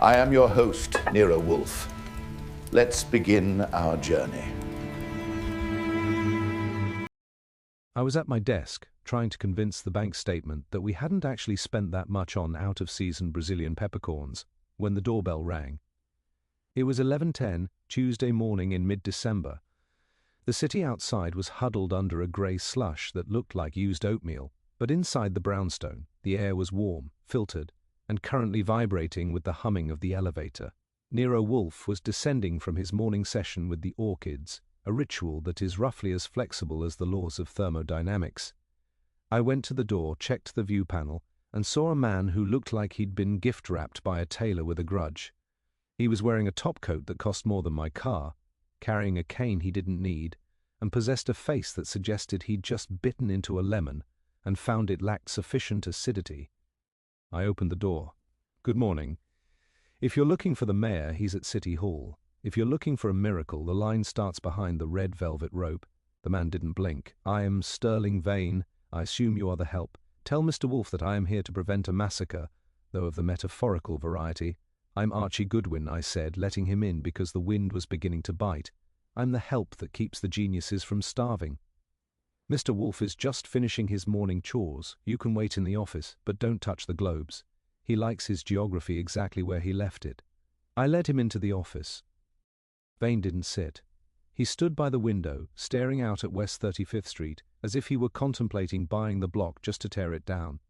I am your host, Nero Wolfe. Let's begin our journey. I was at my desk, trying to convince the bank statement that we hadn't actually spent that much on out-of-season Brazilian peppercorns, when the doorbell rang. It was 11:10, Tuesday morning in mid-December. The city outside was huddled under a grey slush that looked like used oatmeal, but inside the brownstone, the air was warm, filtered, and currently vibrating with the humming of the elevator. Nero Wolfe was descending from his morning session with the orchids, a ritual that is roughly as flexible as the laws of thermodynamics. I went to the door, checked the view panel, and saw a man who looked like he'd been gift-wrapped by a tailor with a grudge. He was wearing a top-coat that cost more than my car, carrying a cane he didn't need, and possessed a face that suggested he'd just bitten into a lemon and found it lacked sufficient acidity. I opened the door. "Good morning. If you're looking for the mayor, he's at City Hall. If you're looking for a miracle, the line starts behind the red velvet rope." The man didn't blink. "I am Sterling Vane. I assume you are the help. Tell Mr. Wolfe that I am here to prevent a massacre, though of the metaphorical variety." "I'm Archie Goodwin," I said, letting him in because the wind was beginning to bite. "I'm the help that keeps the geniuses from starving." "Mr. Wolfe is just finishing his morning chores. You can wait in the office, but don't touch the globes. He likes his geography exactly where he left it." I led him into the office. Vane didn't sit. He stood by the window, staring out at West 35th Street, as if he were contemplating buying the block just to tear it down.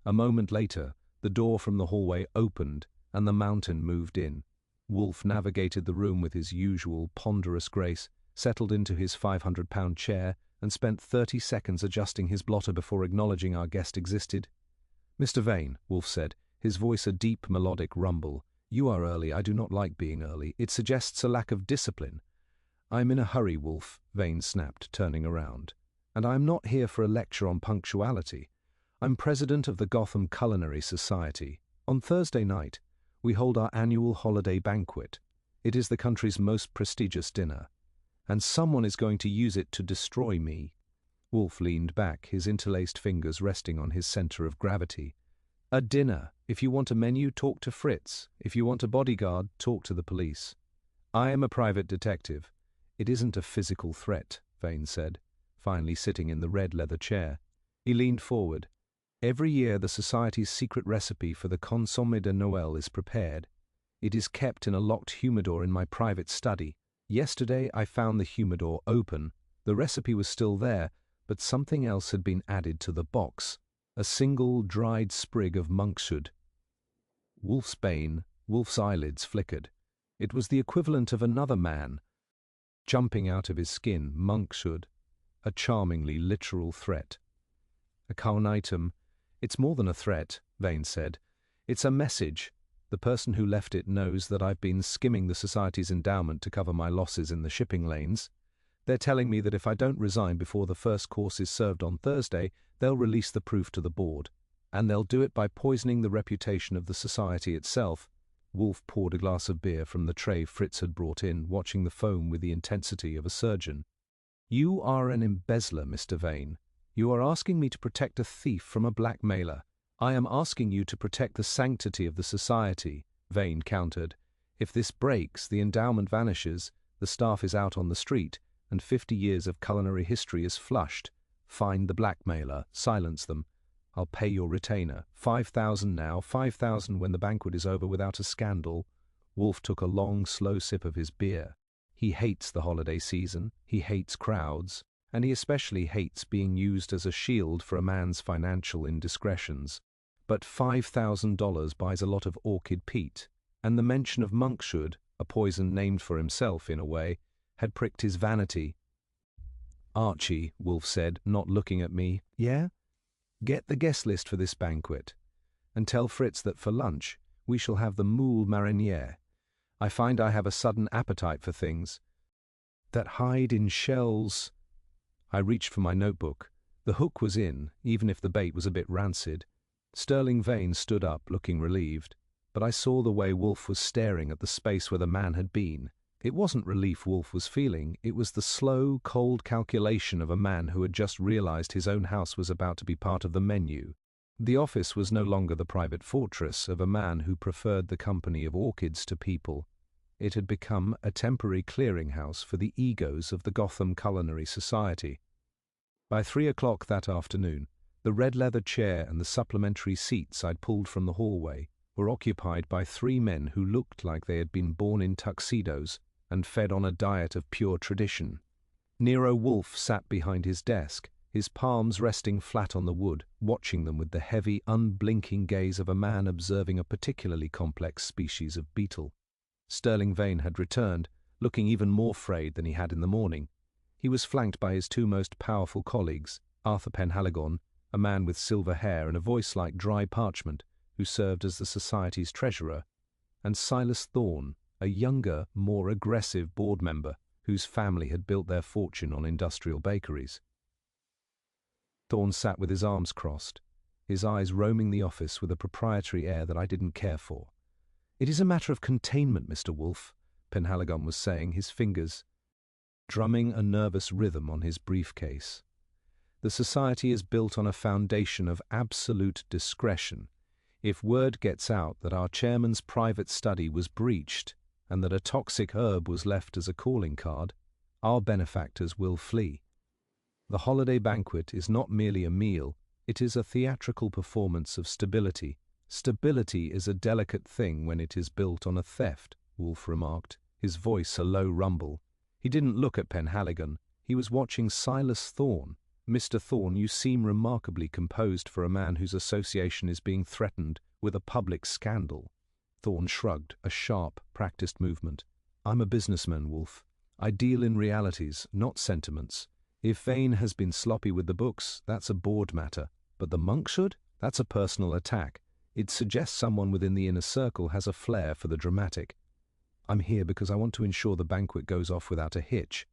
A moment later, the door from the hallway opened, and the mountain moved in. Wolfe navigated the room with his usual ponderous grace, settled into his 500-pound chair, and spent 30 seconds adjusting his blotter before acknowledging our guest existed. "Mr. Vane," Wolfe said, his voice a deep melodic rumble, "you are early. I do not like being early. It suggests a lack of discipline." "I'm in a hurry, Wolfe," Vane snapped, turning around. "And I'm not here for a lecture on punctuality. I'm president of the Gotham Culinary Society. On Thursday night, we hold our annual holiday banquet. It is the country's most prestigious dinner. And someone is going to use it to destroy me." Wolfe leaned back, his interlaced fingers resting on his center of gravity. "A dinner. If you want a menu, talk to Fritz. If you want a bodyguard, talk to the police. I am a private detective. It isn't a physical threat," Vane said, finally sitting in the red leather chair. He leaned forward. "Every year the Society's secret recipe for the consommé de Noël is prepared. It is kept in a locked humidor in my private study. Yesterday I found the humidor open. The recipe was still there, but something else had been added to the box. A single dried sprig of monkshood." Wolfe's eyelids flickered. It was the equivalent of another man jumping out of his skin, monkshood, a charmingly literal threat. "A carnitum. It's more than a threat," Vane said. "It's a message. The person who left it knows that I've been skimming the Society's endowment to cover my losses in the shipping lanes. They're telling me that if I don't resign before the first course is served on Thursday, they'll release the proof to the board. And they'll do it by poisoning the reputation of the Society itself." Wolfe poured a glass of beer from the tray Fritz had brought in, watching the foam with the intensity of a surgeon. "You are an embezzler, Mr. Vane. You are asking me to protect a thief from a blackmailer. I am asking you to protect the sanctity of the Society," Vane countered. "If this breaks, the endowment vanishes, the staff is out on the street, and 50 years of culinary history is flushed. Find the blackmailer, silence them. I'll pay your retainer. 5,000 now, 5,000 when the banquet is over without a scandal." Wolfe took a long, slow sip of his beer. He hates the holiday season, he hates crowds, and he especially hates being used as a shield for a man's financial indiscretions. But $5,000 buys a lot of orchid peat, and the mention of monkshood, a poison named for himself in a way, had pricked his vanity. "Archie," Wolfe said, not looking at me. "Yeah? Get the guest list for this banquet, and tell Fritz that for lunch we shall have the moule marinière. I find I have a sudden appetite for things that hide in shells." I reached for my notebook. The hook was in, even if the bait was a bit rancid. Sterling Vane stood up, looking relieved, but I saw the way Wolfe was staring at the space where the man had been. It wasn't relief Wolfe was feeling, it was the slow, cold calculation of a man who had just realized his own house was about to be part of the menu. The office was no longer the private fortress of a man who preferred the company of orchids to people. It had become a temporary clearinghouse for the egos of the Gotham Culinary Society. By 3 o'clock that afternoon, the red leather chair and the supplementary seats I'd pulled from the hallway were occupied by 3 men who looked like they had been born in tuxedos and fed on a diet of pure tradition. Nero Wolfe sat behind his desk, his palms resting flat on the wood, watching them with the heavy, unblinking gaze of a man observing a particularly complex species of beetle. Sterling Vane had returned, looking even more frayed than he had in the morning. He was flanked by his 2 most powerful colleagues, Arthur Penhaligon, a man with silver hair and a voice like dry parchment, who served as the Society's treasurer, and Silas Thorne, a younger, more aggressive board member whose family had built their fortune on industrial bakeries. Thorne sat with his arms crossed, his eyes roaming the office with a proprietary air that I didn't care for. "It is a matter of containment, Mr. Wolfe," Penhaligon was saying, his fingers drumming a nervous rhythm on his briefcase. "The Society is built on a foundation of absolute discretion. If word gets out that our chairman's private study was breached and that a toxic herb was left as a calling card, our benefactors will flee. The holiday banquet is not merely a meal, it is a theatrical performance of stability. Stability is a delicate thing when it is built on a theft," Wolfe remarked, his voice a low rumble. He didn't look at Penhaligon. He was watching Silas Thorne. "Mr. Thorne, you seem remarkably composed for a man whose association is being threatened with a public scandal." Thorne shrugged, a sharp, practiced movement. "I'm a businessman, Wolfe. I deal in realities, not sentiments. If Vane has been sloppy with the books, that's a board matter. But the monkshood? That's a personal attack. It suggests someone within the inner circle has a flair for the dramatic. I'm here because I want to ensure the banquet goes off without a hitch.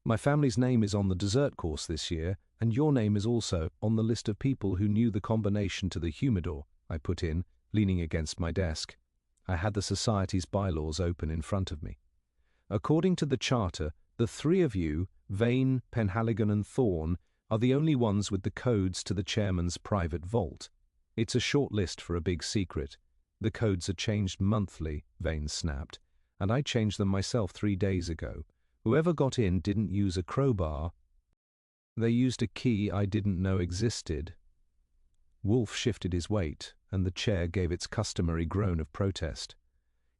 My family's name is on the dessert course this year, and your name is also on the list of people who knew the combination to the humidor," I put in, leaning against my desk. I had the Society's bylaws open in front of me. "According to the charter, the 3 of you, Vane, Penhaligon and Thorne, are the only ones with the codes to the chairman's private vault. It's a short list for a big secret. The codes are changed monthly," Vane snapped, "and I changed them myself 3 days ago. Whoever got in didn't use a crowbar. They used a key I didn't know existed." Wolfe shifted his weight, and the chair gave its customary groan of protest.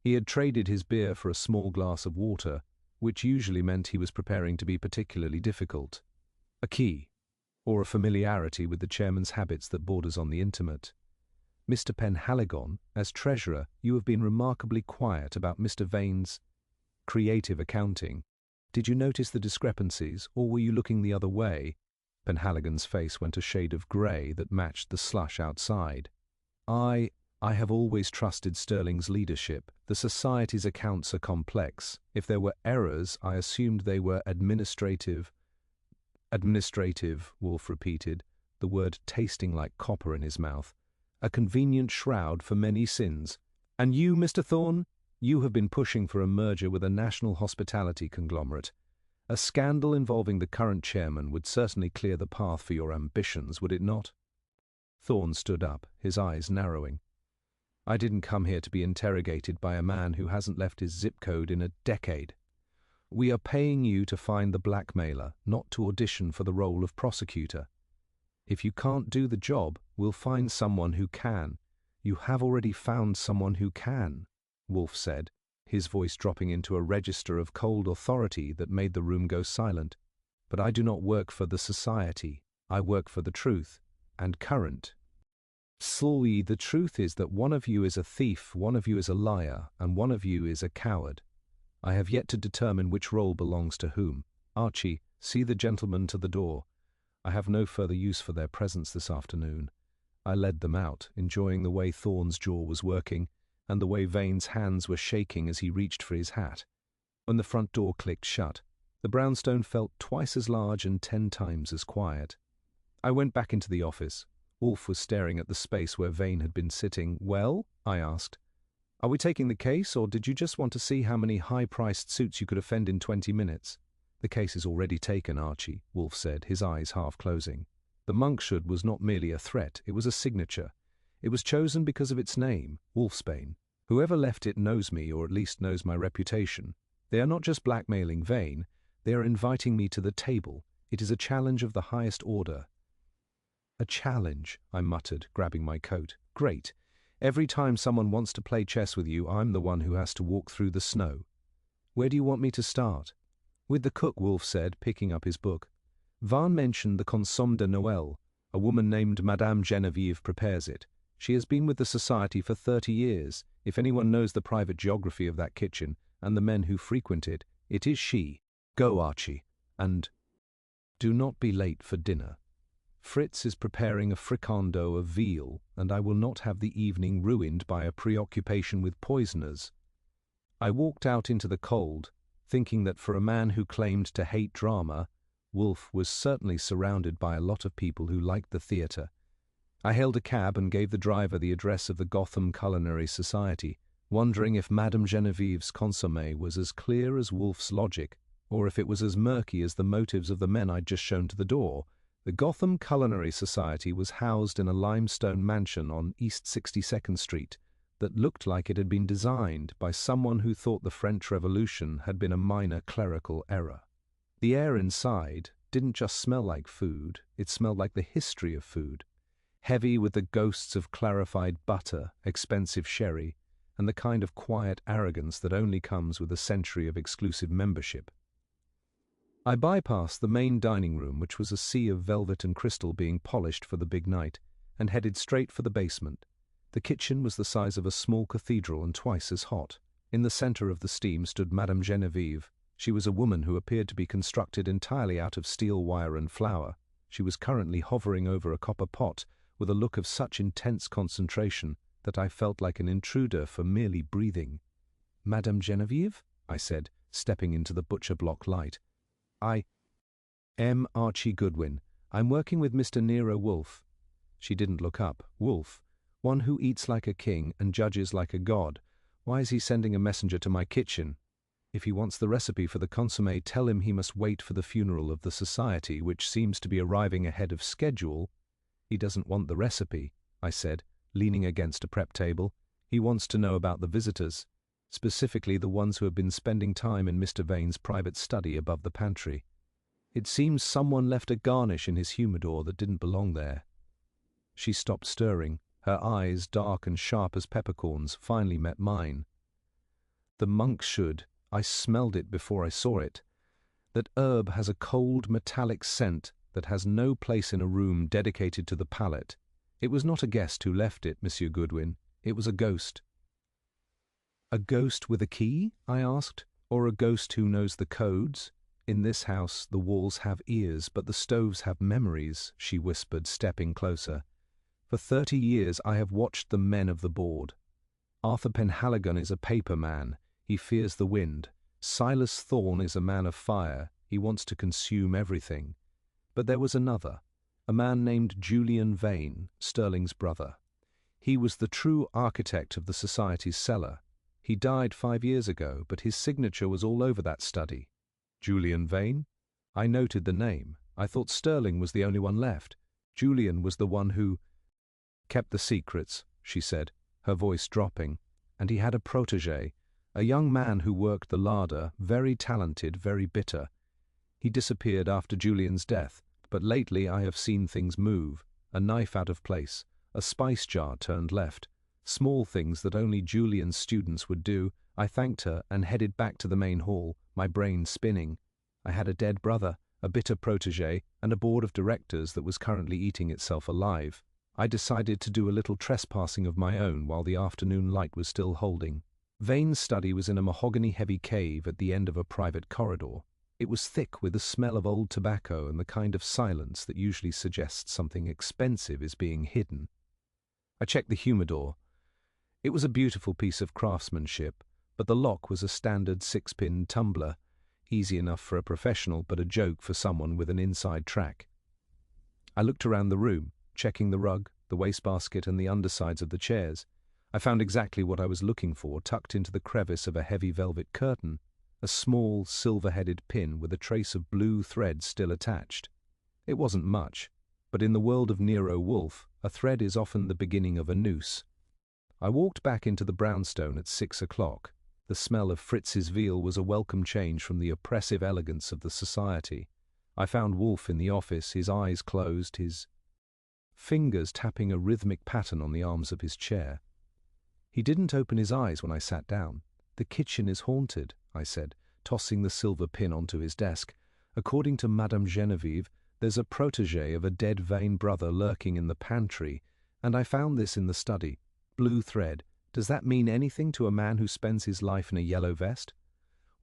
He had traded his beer for a small glass of water, which usually meant he was preparing to be particularly difficult. "A key, or a familiarity with the chairman's habits that borders on the intimate. Mr. Penhaligon, as treasurer, you have been remarkably quiet about Mr. Vane's creative accounting. Did you notice the discrepancies, or were you looking the other way?" Penhaligon's face went a shade of grey that matched the slush outside. I have always trusted Sterling's leadership. The Society's accounts are complex. If there were errors, I assumed they were administrative." "Administrative," Wolfe repeated, the word tasting like copper in his mouth. "A convenient shroud for many sins. And you, Mr. Thorne? You have been pushing for a merger with a national hospitality conglomerate. A scandal involving the current chairman would certainly clear the path for your ambitions, would it not?" Thorne stood up, his eyes narrowing. "I didn't come here to be interrogated by a man who hasn't left his zip code in a decade. We are paying you to find the blackmailer, not to audition for the role of prosecutor. If you can't do the job, we'll find someone who can." "You have already found someone who can," Wolfe said, his voice dropping into a register of cold authority that made the room go silent. "But I do not work for the Society. I work for the truth, and current. Sully, the truth is that one of you is a thief, one of you is a liar, and one of you is a coward. I have yet to determine which role belongs to whom. Archie, see the gentlemen to the door. I have no further use for their presence this afternoon." I led them out, enjoying the way Thorne's jaw was working, and the way Vane's hands were shaking as he reached for his hat. When the front door clicked shut, the brownstone felt twice as large and 10 times as quiet. I went back into the office. Wolfe was staring at the space where Vane had been sitting. "Well?" I asked. "Are we taking the case, or did you just want to see how many high-priced suits you could offend in 20 minutes? "The case is already taken, Archie," Wolfe said, his eyes half closing. The monkshood was not merely a threat, it was a signature. It was chosen because of its name, Wolfsbane. Whoever left it knows me, or at least knows my reputation. They are not just blackmailing Vane, they are inviting me to the table. It is a challenge of the highest order. A challenge, I muttered, grabbing my coat. Great. Every time someone wants to play chess with you, I'm the one who has to walk through the snow. Where do you want me to start? With the cook, Wolfe said, picking up his book. Vane mentioned the consomme de Noël. A woman named Madame Genevieve prepares it. She has been with the society for 30 years. If anyone knows the private geography of that kitchen and the men who frequent it, it is she. Go, Archie, and do not be late for dinner. Fritz is preparing a fricandeau of veal, and I will not have the evening ruined by a preoccupation with poisoners. I walked out into the cold, thinking that for a man who claimed to hate drama, Wolfe was certainly surrounded by a lot of people who liked the theatre. I hailed a cab and gave the driver the address of the Gotham Culinary Society, wondering if Madame Genevieve's consommé was as clear as Wolfe's logic, or if it was as murky as the motives of the men I'd just shown to the door. The Gotham Culinary Society was housed in a limestone mansion on East 62nd Street that looked like it had been designed by someone who thought the French Revolution had been a minor clerical error. The air inside didn't just smell like food, it smelled like the history of food, heavy with the ghosts of clarified butter, expensive sherry, and the kind of quiet arrogance that only comes with a century of exclusive membership. I bypassed the main dining room, which was a sea of velvet and crystal being polished for the big night, and headed straight for the basement. The kitchen was the size of a small cathedral and twice as hot. In the center of the steam stood Madame Genevieve. She was a woman who appeared to be constructed entirely out of steel wire and flour. She was currently hovering over a copper pot with a look of such intense concentration that I felt like an intruder for merely breathing. "Madame Genevieve?" I said, stepping into the butcher block light. "I am Archie Goodwin. I'm working with Mr. Nero Wolfe." She didn't look up. Wolfe, one who eats like a king and judges like a god. Why is he sending a messenger to my kitchen? If he wants the recipe for the consommé, tell him he must wait for the funeral of the society, which seems to be arriving ahead of schedule. He doesn't want the recipe, I said, leaning against a prep table. He wants to know about the visitors, specifically the ones who have been spending time in Mr. Vane's private study above the pantry. It seems someone left a garnish in his humidor that didn't belong there. She stopped stirring. Her eyes, dark and sharp as peppercorns, finally met mine. The monk should. I smelled it before I saw it. That herb has a cold, metallic scent that has no place in a room dedicated to the palate. It was not a guest who left it, Monsieur Goodwin. It was a ghost. "A ghost with a key?" I asked. "Or a ghost who knows the codes? In this house the walls have ears, but the stoves have memories," she whispered, stepping closer. "For 30 years I have watched the men of the board. Arthur Penhaligon is a paper man. He fears the wind. Silas Thorne is a man of fire. He wants to consume everything. But there was another, a man named Julian Vane, Sterling's brother. He was the true architect of the society's cellar. He died 5 years ago, but his signature was all over that study." "Julian Vane?" I noted the name. I thought Sterling was the only one left. Julian was the one who kept the secrets, she said, her voice dropping. "And he had a protégé, a young man who worked the larder, very talented, very bitter. He disappeared after Julian's death, but lately I have seen things move. A knife out of place, a spice jar turned left. Small things that only Julian's students would do. I thanked her and headed back to the main hall, my brain spinning. I had a dead brother, a bitter protégé, and a board of directors that was currently eating itself alive. I decided to do a little trespassing of my own while the afternoon light was still holding. Vane's study was in a mahogany-heavy cave at the end of a private corridor. It was thick with the smell of old tobacco and the kind of silence that usually suggests something expensive is being hidden. I checked the humidor. It was a beautiful piece of craftsmanship, but the lock was a standard 6-pin tumbler, easy enough for a professional but a joke for someone with an inside track. I looked around the room, checking the rug, the wastebasket and the undersides of the chairs. I found exactly what I was looking for tucked into the crevice of a heavy velvet curtain, a small silver-headed pin with a trace of blue thread still attached. It wasn't much, but in the world of Nero Wolfe, a thread is often the beginning of a noose. I walked back into the brownstone at 6 o'clock. The smell of Fritz's veal was a welcome change from the oppressive elegance of the society. I found Wolfe in the office, his eyes closed, his fingers tapping a rhythmic pattern on the arms of his chair. He didn't open his eyes when I sat down. "The kitchen is haunted," I said, tossing the silver pin onto his desk. "According to Madame Genevieve, there's a protégé of a dead Vane brother lurking in the pantry, and I found this in the study. Blue thread. Does that mean anything to a man who spends his life in a yellow vest?"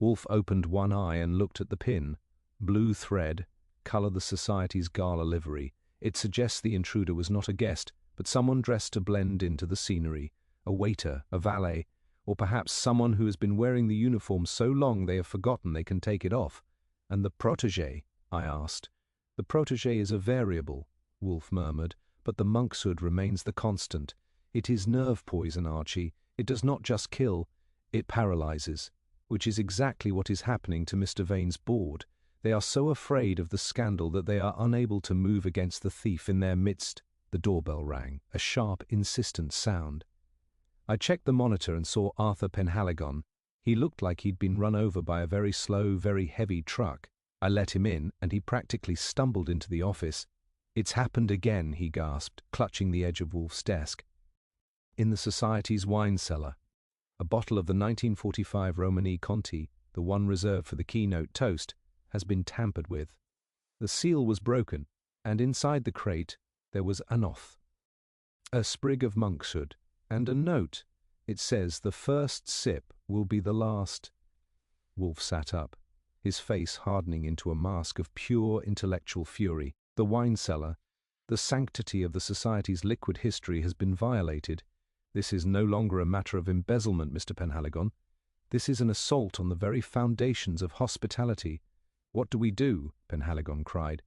Wolfe opened one eye and looked at the pin. Blue thread, color the society's gala livery. It suggests the intruder was not a guest, but someone dressed to blend into the scenery. A waiter, a valet, or perhaps someone who has been wearing the uniform so long they have forgotten they can take it off. "And the protégé?" I asked. "The protégé is a variable," Wolfe murmured, "but the monk's hood remains the constant. It is nerve poison, Archie. It does not just kill, it paralyzes, which is exactly what is happening to Mr. Vane's board. They are so afraid of the scandal that they are unable to move against the thief in their midst." The doorbell rang, a sharp, insistent sound. I checked the monitor and saw Arthur Penhaligon. He looked like he'd been run over by a very slow, very heavy truck. I let him in, and he practically stumbled into the office. "It's happened again," he gasped, clutching the edge of Wolfe's desk. "In the society's wine cellar. A bottle of the 1945 Romani Conti, the one reserved for the keynote toast, has been tampered with. The seal was broken, and inside the crate there was an oath, a sprig of monkshood, and a note. It says, 'The first sip will be the last.'" Wolfe sat up, his face hardening into a mask of pure intellectual fury. "The wine cellar, the sanctity of the society's liquid history, has been violated. This is no longer a matter of embezzlement, Mr. Penhaligon. This is an assault on the very foundations of hospitality." "What do we do?" Penhaligon cried.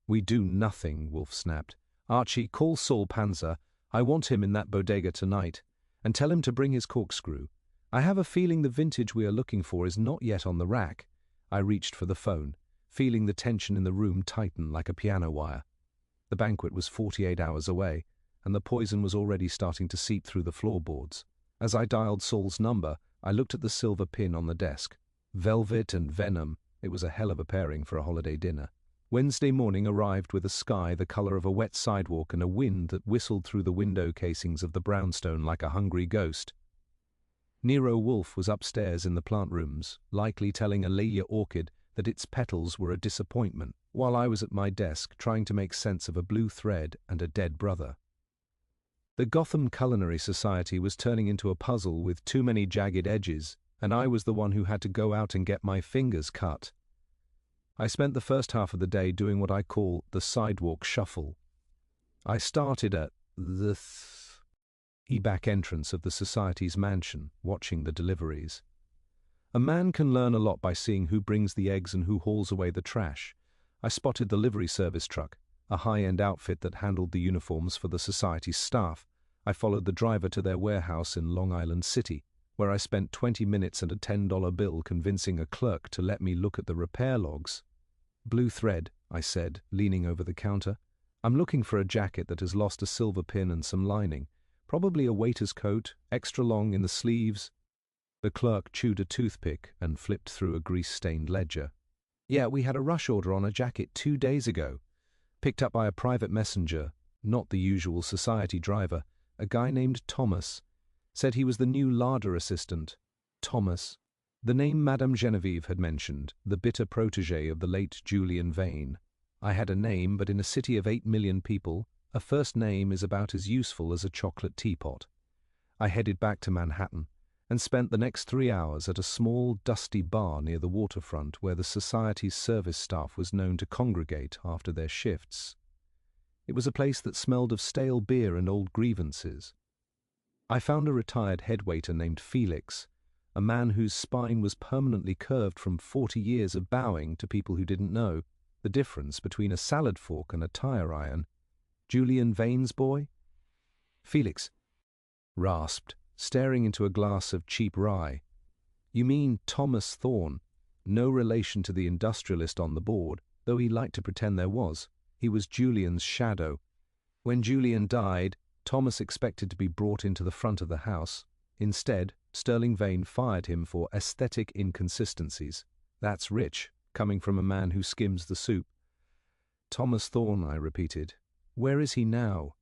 "We do nothing," Wolfe snapped. "Archie, call Saul Panzer. I want him in that bodega tonight. And tell him to bring his corkscrew. I have a feeling the vintage we are looking for is not yet on the rack." I reached for the phone, feeling the tension in the room tighten like a piano wire. The banquet was 48 hours away, and the poison was already starting to seep through the floorboards. As I dialed Saul's number, I looked at the silver pin on the desk. Velvet and venom. It was a hell of a pairing for a holiday dinner. Wednesday morning arrived with a sky the color of a wet sidewalk and a wind that whistled through the window casings of the brownstone like a hungry ghost. Nero Wolfe was upstairs in the plant rooms, likely telling Alelia Orchid that its petals were a disappointment, while I was at my desk trying to make sense of a blue thread and a dead brother. The Gotham Culinary Society was turning into a puzzle with too many jagged edges, and I was the one who had to go out and get my fingers cut. I spent the first half of the day doing what I call the sidewalk shuffle. I started at the back entrance of the society's mansion, watching the deliveries. A man can learn a lot by seeing who brings the eggs and who hauls away the trash. I spotted the livery service truck, a high-end outfit that handled the uniforms for the society's staff. I followed the driver to their warehouse in Long Island City, where I spent 20 minutes and a $10 bill convincing a clerk to let me look at the repair logs. "Blue thread," I said, leaning over the counter. "I'm looking for a jacket that has lost a silver pin and some lining. Probably a waiter's coat, extra long in the sleeves." The clerk chewed a toothpick and flipped through a grease-stained ledger. "Yeah, we had a rush order on a jacket 2 days ago. Picked up by a private messenger, not the usual society driver, a guy named Thomas. Said he was the new larder assistant." Thomas. The name Madame Genevieve had mentioned, the bitter protégé of the late Julian Vane. I had a name, but in a city of 8 million people, a first name is about as useful as a chocolate teapot. I headed back to Manhattan and spent the next 3 hours at a small, dusty bar near the waterfront where the society's service staff was known to congregate after their shifts. It was a place that smelled of stale beer and old grievances. I found a retired headwaiter named Felix, a man whose spine was permanently curved from 40 years of bowing to people who didn't know the difference between a salad fork and a tire iron. Julian Vane's boy? Felix rasped, staring into a glass of cheap rye. "You mean Thomas Thorne, no relation to the industrialist on the board, though he liked to pretend there was. He was Julian's shadow. When Julian died, Thomas expected to be brought into the front of the house. Instead, Sterling Vane fired him for aesthetic inconsistencies. That's rich, coming from a man who skims the soup. Thomas Thorne, I repeated. Where is he now?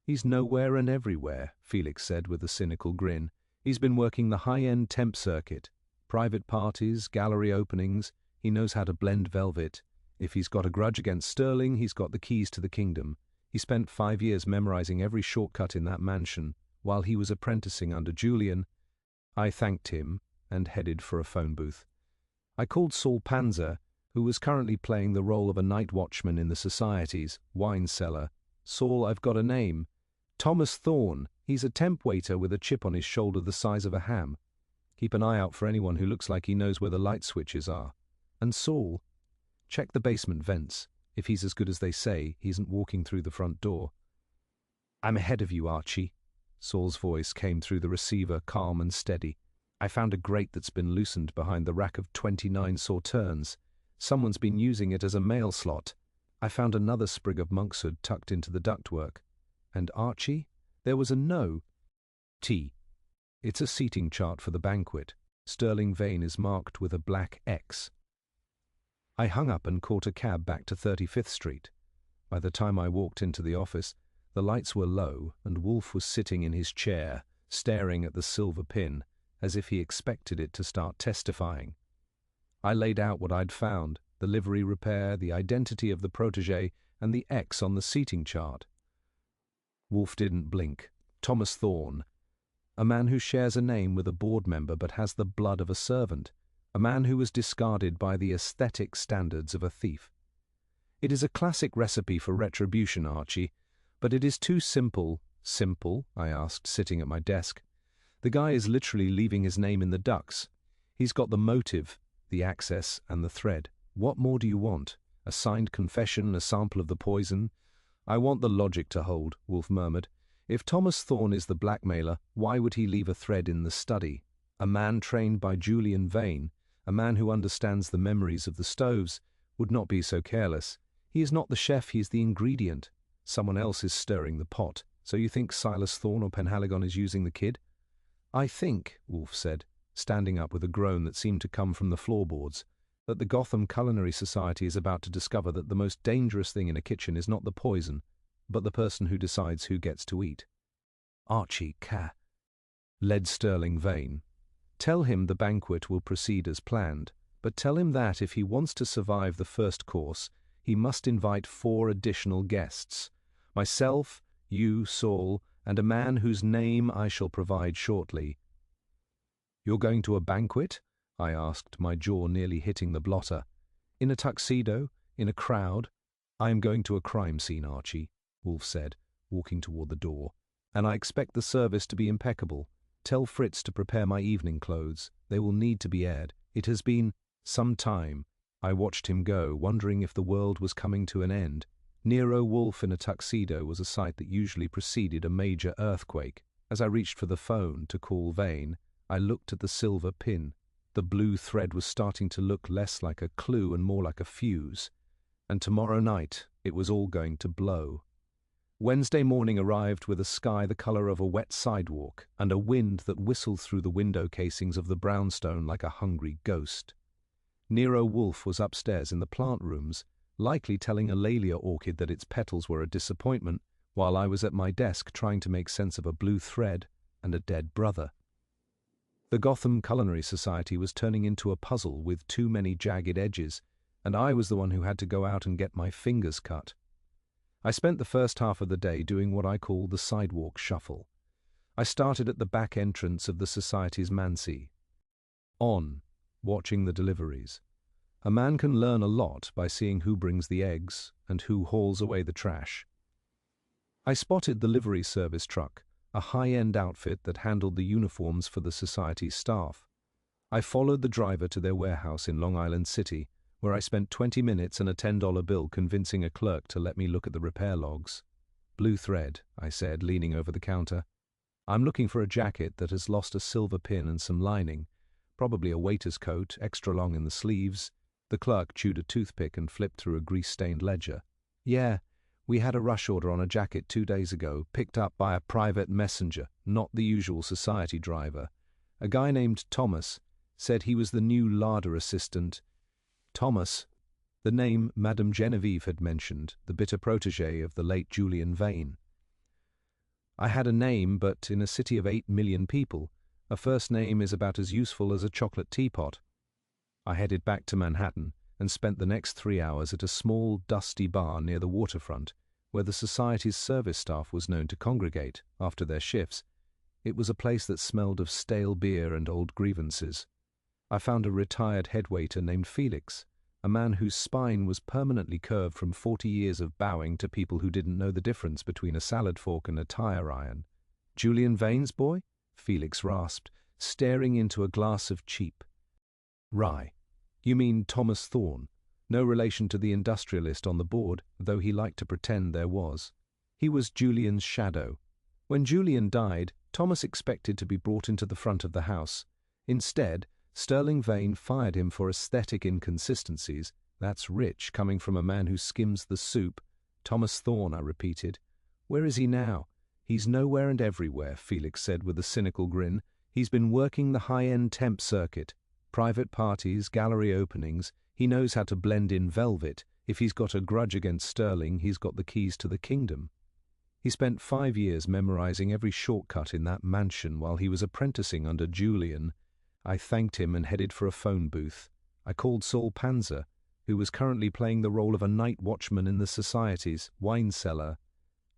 He's nowhere and everywhere, Felix said with a cynical grin. He's been working the high-end temp circuit. Private parties, gallery openings. He knows how to blend velvet. If he's got a grudge against Sterling, he's got the keys to the kingdom. He spent 5 years memorizing every shortcut in that mansion while he was apprenticing under Julian. I thanked him and headed for a phone booth. I called Saul Panzer, who was currently playing the role of a night watchman in the Society's wine cellar. Saul, I've got a name. Thomas Thorne. He's a temp waiter with a chip on his shoulder the size of a ham. Keep an eye out for anyone who looks like he knows where the light switches are. And Saul, check the basement vents. If he's as good as they say, he isn't walking through the front door. I'm ahead of you, Archie. Saul's voice came through the receiver, calm and steady. I found a grate that's been loosened behind the rack of 29 sauternes. Someone's been using it as a mail slot. I found another sprig of monkshood tucked into the ductwork. And Archie? There was a no. T. It's a seating chart for the banquet. Sterling Vane is marked with a black X. I hung up and caught a cab back to 35th Street. By the time I walked into the office, the lights were low and Wolfe was sitting in his chair, staring at the silver pin, as if he expected it to start testifying. I laid out what I'd found, the livery repair, the identity of the protégé, and the X on the seating chart. Wolfe didn't blink. Thomas Thorne, a man who shares a name with a board member but has the blood of a servant, a man who was discarded by the aesthetic standards of a thief. It is a classic recipe for retribution, Archie, but it is too simple. Simple? I asked, sitting at my desk. The guy is literally leaving his name in the ducks. He's got the motive, the access, and the thread. What more do you want? A signed confession, a sample of the poison? I want the logic to hold, Wolfe murmured. If Thomas Thorne is the blackmailer, why would he leave a thread in the study? A man trained by Julian Vane, a man who understands the memories of the stoves, would not be so careless. He is not the chef, he is the ingredient. Someone else is stirring the pot. So you think Silas Thorne or Penhaligon is using the kid? I think, Wolfe said, standing up with a groan that seemed to come from the floorboards, that the Gotham Culinary Society is about to discover that the most dangerous thing in a kitchen is not the poison, but the person who decides who gets to eat. Archie led Sterling Vane. Tell him the banquet will proceed as planned, but tell him that if he wants to survive the first course, he must invite 4 additional guests. Myself, you, Saul, and a man whose name I shall provide shortly. You're going to a banquet? I asked, my jaw nearly hitting the blotter. In a tuxedo? In a crowd? I am going to a crime scene, Archie, Wolfe said, walking toward the door, and I expect the service to be impeccable. Tell Fritz to prepare my evening clothes. They will need to be aired. It has been some time. I watched him go, wondering if the world was coming to an end. Nero Wolfe in a tuxedo was a sight that usually preceded a major earthquake. As I reached for the phone to call Vane, I looked at the silver pin. The blue thread was starting to look less like a clue and more like a fuse. And tomorrow night, it was all going to blow. Wednesday morning arrived with a sky the colour of a wet sidewalk and a wind that whistled through the window casings of the brownstone like a hungry ghost. Nero Wolfe was upstairs in the plant rooms, likely telling a Laelia orchid that its petals were a disappointment, while I was at my desk trying to make sense of a blue thread and a dead brother. The Gotham Culinary Society was turning into a puzzle with too many jagged edges, and I was the one who had to go out and get my fingers cut. I spent the first half of the day doing what I call the sidewalk shuffle. I started at the back entrance of the Society's manse. Watching the deliveries. A man can learn a lot by seeing who brings the eggs and who hauls away the trash. I spotted the livery service truck, a high-end outfit that handled the uniforms for the Society's staff. I followed the driver to their warehouse in Long Island City, where I spent 20 minutes and a $10 bill convincing a clerk to let me look at the repair logs. Blue thread, I said, leaning over the counter. I'm looking for a jacket that has lost a silver pin and some lining, probably a waiter's coat, extra long in the sleeves. The clerk chewed a toothpick and flipped through a grease-stained ledger. Yeah, We had a rush order on a jacket 2 days ago, picked up by a private messenger, not the usual society driver. A guy named Thomas said he was the new larder assistant. Thomas, the name Madame Genevieve had mentioned, the bitter protégé of the late Julian Vane. I had a name, but in a city of 8 million people, a first name is about as useful as a chocolate teapot. I headed back to Manhattan and spent the next 3 hours at a small, dusty bar near the waterfront, where the society's service staff was known to congregate after their shifts. It was a place that smelled of stale beer and old grievances. I found a retired headwaiter named Felix, a man whose spine was permanently curved from 40 years of bowing to people who didn't know the difference between a salad fork and a tire iron. "Julian Vane's boy?" Felix rasped, staring into a glass of cheap rye. "You mean Thomas Thorne? No relation to the industrialist on the board, though he liked to pretend there was. He was Julian's shadow. When Julian died, Thomas expected to be brought into the front of the house. Instead, Sterling Vane fired him for aesthetic inconsistencies. That's rich, coming from a man who skims the soup. Thomas Thorne, I repeated. Where is he now? He's nowhere and everywhere, Felix said with a cynical grin. He's been working the high-end temp circuit. Private parties, gallery openings. He knows how to blend in velvet. If he's got a grudge against Sterling, he's got the keys to the kingdom. He spent 5 years memorizing every shortcut in that mansion while he was apprenticing under Julian. I thanked him and headed for a phone booth. I called Saul Panzer, who was currently playing the role of a night watchman in the society's wine cellar.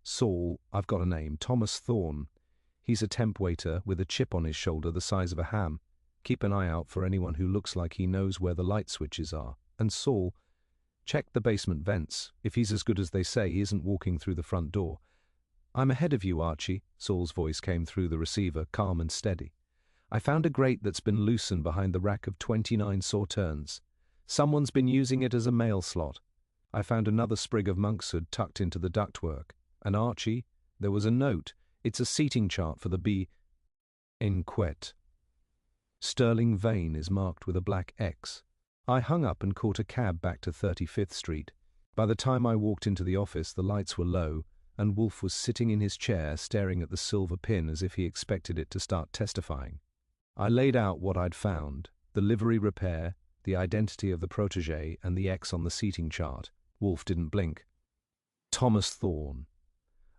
"Saul, I've got a name, Thomas Thorne. He's a temp waiter with a chip on his shoulder the size of a ham. Keep an eye out for anyone who looks like he knows where the light switches are. And Saul, check the basement vents. If he's as good as they say, he isn't walking through the front door." "I'm ahead of you, Archie," Saul's voice came through the receiver, calm and steady. "I found a grate that's been loosened behind the rack of 29 sauternes. Someone's been using it as a mail slot. I found another sprig of monkshood tucked into the ductwork. And Archie, there was a note. It's a seating chart for the Banquet. Sterling Vane is marked with a black X. I hung up and caught a cab back to 35th Street. By the time I walked into the office, the lights were low, and Wolfe was sitting in his chair staring at the silver pin as if he expected it to start testifying. I laid out what I'd found, the livery repair, the identity of the protégé, and the X on the seating chart. Wolfe didn't blink. Thomas Thorne.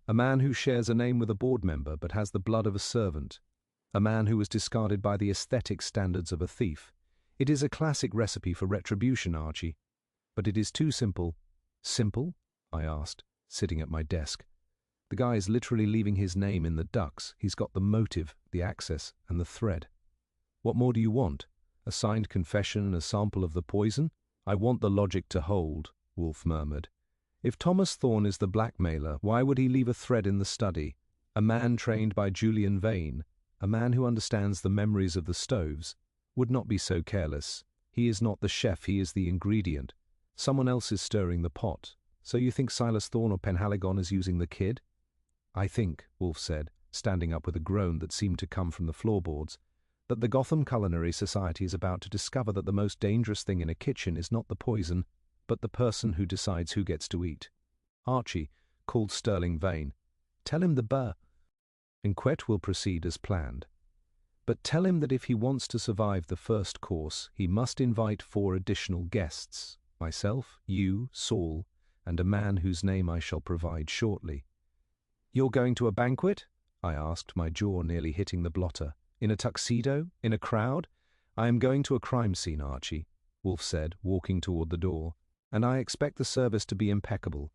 A man who shares a name with a board member but has the blood of a servant. A man who was discarded by the aesthetic standards of a thief. It is a classic recipe for retribution, Archie. But it is too simple. Simple? I asked, sitting at my desk. The guy is literally leaving his name in the ducks. He's got the motive, the access, and the thread. What more do you want? A signed confession, a sample of the poison? I want the logic to hold, Wolfe murmured. If Thomas Thorne is the blackmailer, why would he leave a thread in the study? A man trained by Julian Vane, a man who understands the memories of the stoves, would not be so careless. He is not the chef, he is the ingredient. Someone else is stirring the pot. So you think Silas Thorne or Penhaligon is using the kid? I think, Wolfe said, standing up with a groan that seemed to come from the floorboards, that the Gotham Culinary Society is about to discover that the most dangerous thing in a kitchen is not the poison, but the person who decides who gets to eat. Archie called Sterling Vane. Tell him the Banquet will proceed as planned. But tell him that if he wants to survive the first course, he must invite 4 additional guests. Myself, you, Saul, and a man whose name I shall provide shortly. You're going to a banquet? I asked, my jaw nearly hitting the blotter. In a tuxedo? In a crowd? I am going to a crime scene, Archie, Wolfe said, walking toward the door, and I expect the service to be impeccable.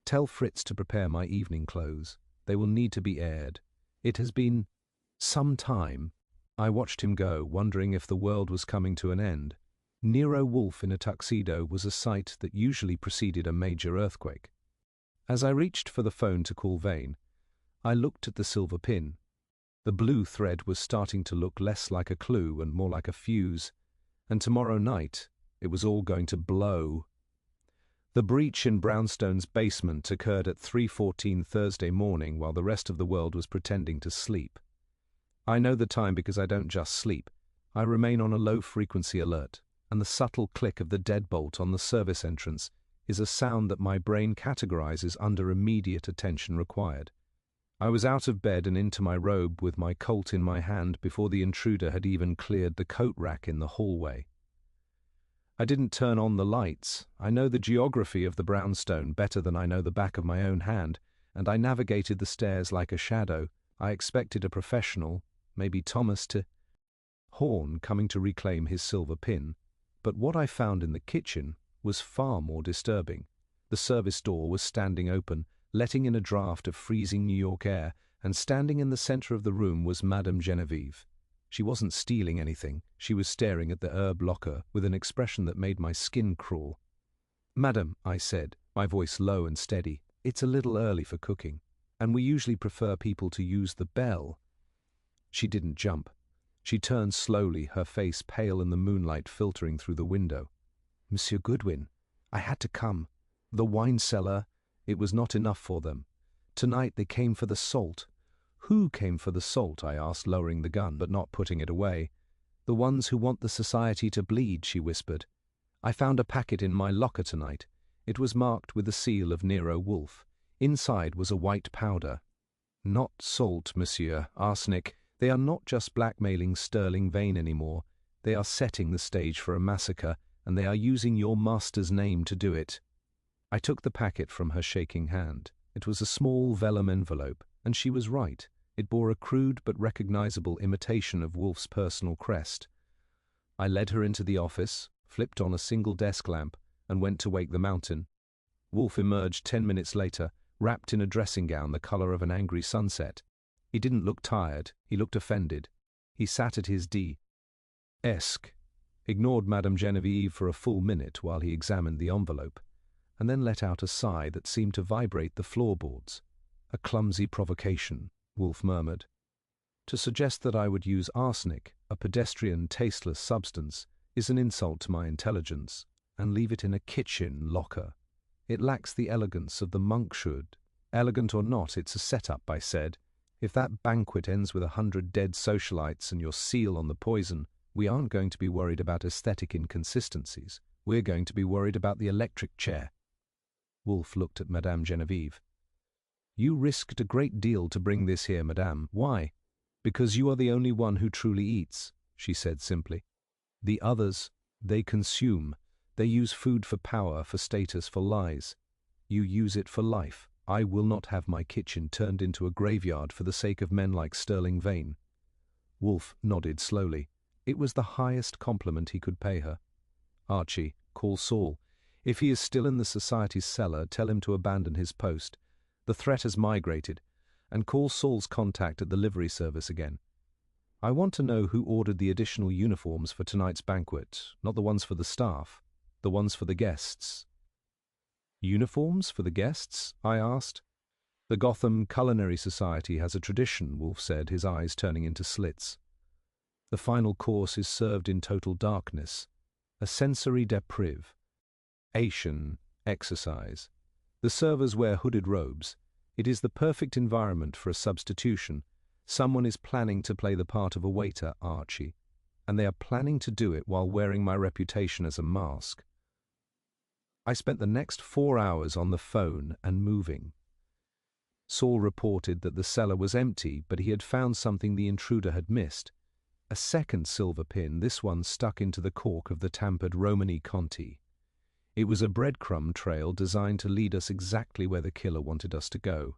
Tell Fritz to prepare my evening clothes. They will need to be aired. It has been some time. I watched him go, wondering if the world was coming to an end. Nero Wolfe in a tuxedo was a sight that usually preceded a major earthquake. As I reached for the phone to call Vane, I looked at the silver pin. The blue thread was starting to look less like a clue and more like a fuse, and tomorrow night it was all going to blow. The breach in Brownstone's basement occurred at 3:14 Thursday morning while the rest of the world was pretending to sleep. I know the time because I don't just sleep. I remain on a low-frequency alert, and the subtle click of the deadbolt on the service entrance is a sound that my brain categorizes under immediate attention required. I was out of bed and into my robe with my Colt in my hand before the intruder had even cleared the coat rack in the hallway. I didn't turn on the lights. I know the geography of the brownstone better than I know the back of my own hand, and I navigated the stairs like a shadow. I expected a professional, maybe Thomas, to Horn coming to reclaim his silver pin, but what I found in the kitchen was far more disturbing. The service door was standing open, letting in a draft of freezing New York air, and standing in the center of the room was Madame Genevieve. She wasn't stealing anything. She was staring at the herb locker with an expression that made my skin crawl. "Madam," I said, my voice low and steady, "it's a little early for cooking, and we usually prefer people to use the bell." She didn't jump. She turned slowly, her face pale in the moonlight filtering through the window. "Monsieur Goodwin, I had to come. The wine cellar, it was not enough for them. Tonight they came for the salt." "Who came for the salt?" I asked, lowering the gun, but not putting it away. "The ones who want the society to bleed," she whispered. "I found a packet in my locker tonight. It was marked with the seal of Nero Wolfe. Inside was a white powder." "Not salt, monsieur, arsenic. They are not just blackmailing Sterling Vane anymore. They are setting the stage for a massacre, and they are using your master's name to do it." I took the packet from her shaking hand. It was a small vellum envelope, and she was right. It bore a crude but recognizable imitation of Wolfe's personal crest. I led her into the office, flipped on a single desk lamp, and went to wake the mountain. Wolfe emerged 10 minutes later, wrapped in a dressing gown the color of an angry sunset. He didn't look tired, he looked offended. He sat at his desk, ignored Madame Genevieve for a full minute while he examined the envelope, and then let out a sigh that seemed to vibrate the floorboards. "A clumsy provocation," Wolfe murmured. "To suggest that I would use arsenic, a pedestrian, tasteless substance, is an insult to my intelligence, and leave it in a kitchen locker. It lacks the elegance of the monk should. Elegant or not, it's a setup," I said. "If that banquet ends with 100 dead socialites and your seal on the poison, we aren't going to be worried about aesthetic inconsistencies. We're going to be worried about the electric chair." Wolfe looked at Madame Genevieve. "You risked a great deal to bring this here, madame. Why?" "Because you are the only one who truly eats," she said simply. "The others, they consume. They use food for power, for status, for lies. You use it for life. I will not have my kitchen turned into a graveyard for the sake of men like Sterling Vane." Wolfe nodded slowly. It was the highest compliment he could pay her. "Archie, call Saul. If he is still in the society's cellar, tell him to abandon his post. The threat has migrated, and call Saul's contact at the livery service again. I want to know who ordered the additional uniforms for tonight's banquet, not the ones for the staff, the ones for the guests." "Uniforms for the guests?" I asked. "The Gotham Culinary Society has a tradition," Wolfe said, his eyes turning into slits. "The final course is served in total darkness, a sensory deprivation exercise. The servers wear hooded robes. It is the perfect environment for a substitution. Someone is planning to play the part of a waiter, Archie, and they are planning to do it while wearing my reputation as a mask." I spent the next 4 hours on the phone and moving. Saul reported that the cellar was empty, but he had found something the intruder had missed. A second silver pin, this one stuck into the cork of the tampered Romani Conti. It was a breadcrumb trail designed to lead us exactly where the killer wanted us to go.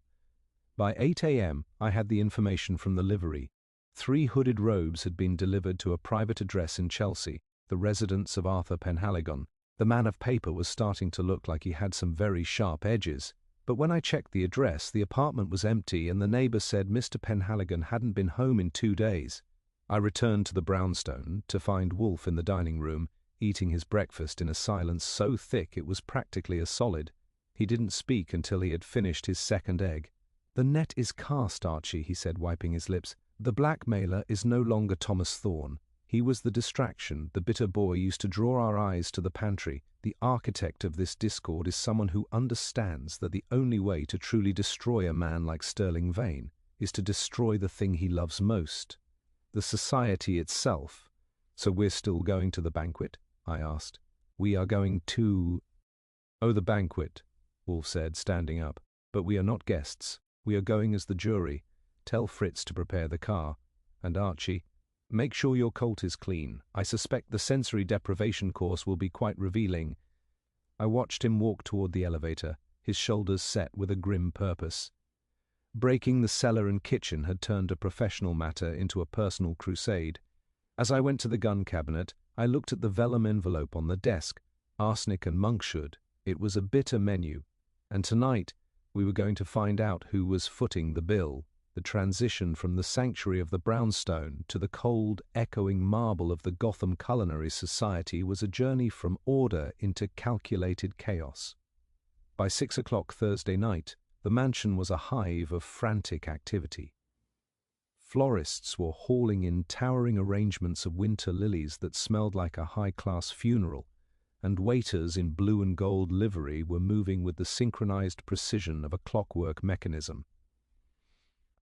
By 8 a.m., I had the information from the livery. 3 hooded robes had been delivered to a private address in Chelsea, the residence of Arthur Penhaligon. The man of paper was starting to look like he had some very sharp edges, but when I checked the address, the apartment was empty and the neighbor said Mr. Penhaligon hadn't been home in 2 days. I returned to the brownstone to find Wolfe in the dining room, eating his breakfast in a silence so thick it was practically a solid. He didn't speak until he had finished his second egg. "The net is cast, Archie," he said, wiping his lips. "The blackmailer is no longer Thomas Thorne. He was the distraction, the bitter boy used to draw our eyes to the pantry. The architect of this discord is someone who understands that the only way to truly destroy a man like Sterling Vane is to destroy the thing he loves most, the society itself." "So we're still going to the banquet?" I asked. "We are going to..." "Oh, the banquet," Wolfe said, standing up. "But we are not guests. We are going as the jury. Tell Fritz to prepare the car. And Archie, make sure your colt is clean. I suspect the sensory deprivation course will be quite revealing." I watched him walk toward the elevator, his shoulders set with a grim purpose. Breaking the cellar and kitchen had turned a professional matter into a personal crusade. As I went to the gun cabinet, I looked at the vellum envelope on the desk. Arsenic and monkshood. It was a bitter menu. And tonight, we were going to find out who was footing the bill. The transition from the sanctuary of the brownstone to the cold, echoing marble of the Gotham Culinary Society was a journey from order into calculated chaos. By 6 o'clock Thursday night, the mansion was a hive of frantic activity. Florists were hauling in towering arrangements of winter lilies that smelled like a high-class funeral, and waiters in blue and gold livery were moving with the synchronized precision of a clockwork mechanism.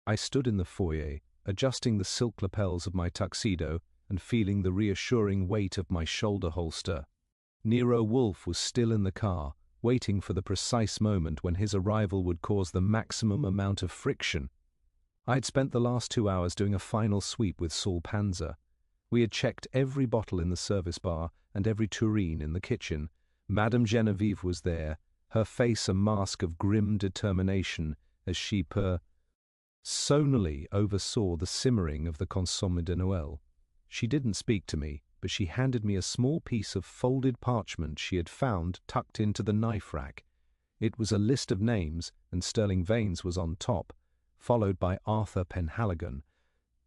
I stood in the foyer, adjusting the silk lapels of my tuxedo and feeling the reassuring weight of my shoulder holster. Nero Wolfe was still in the car, waiting for the precise moment when his arrival would cause the maximum amount of friction. I had spent the last 2 hours doing a final sweep with Saul Panzer. We had checked every bottle in the service bar and every tureen in the kitchen. Madame Genevieve was there, her face a mask of grim determination as she personally oversaw the simmering of the consommé de Noël. She didn't speak to me, but she handed me a small piece of folded parchment she had found tucked into the knife rack. It was a list of names, and Sterling Vane's was on top, followed by Arthur Penhaligon.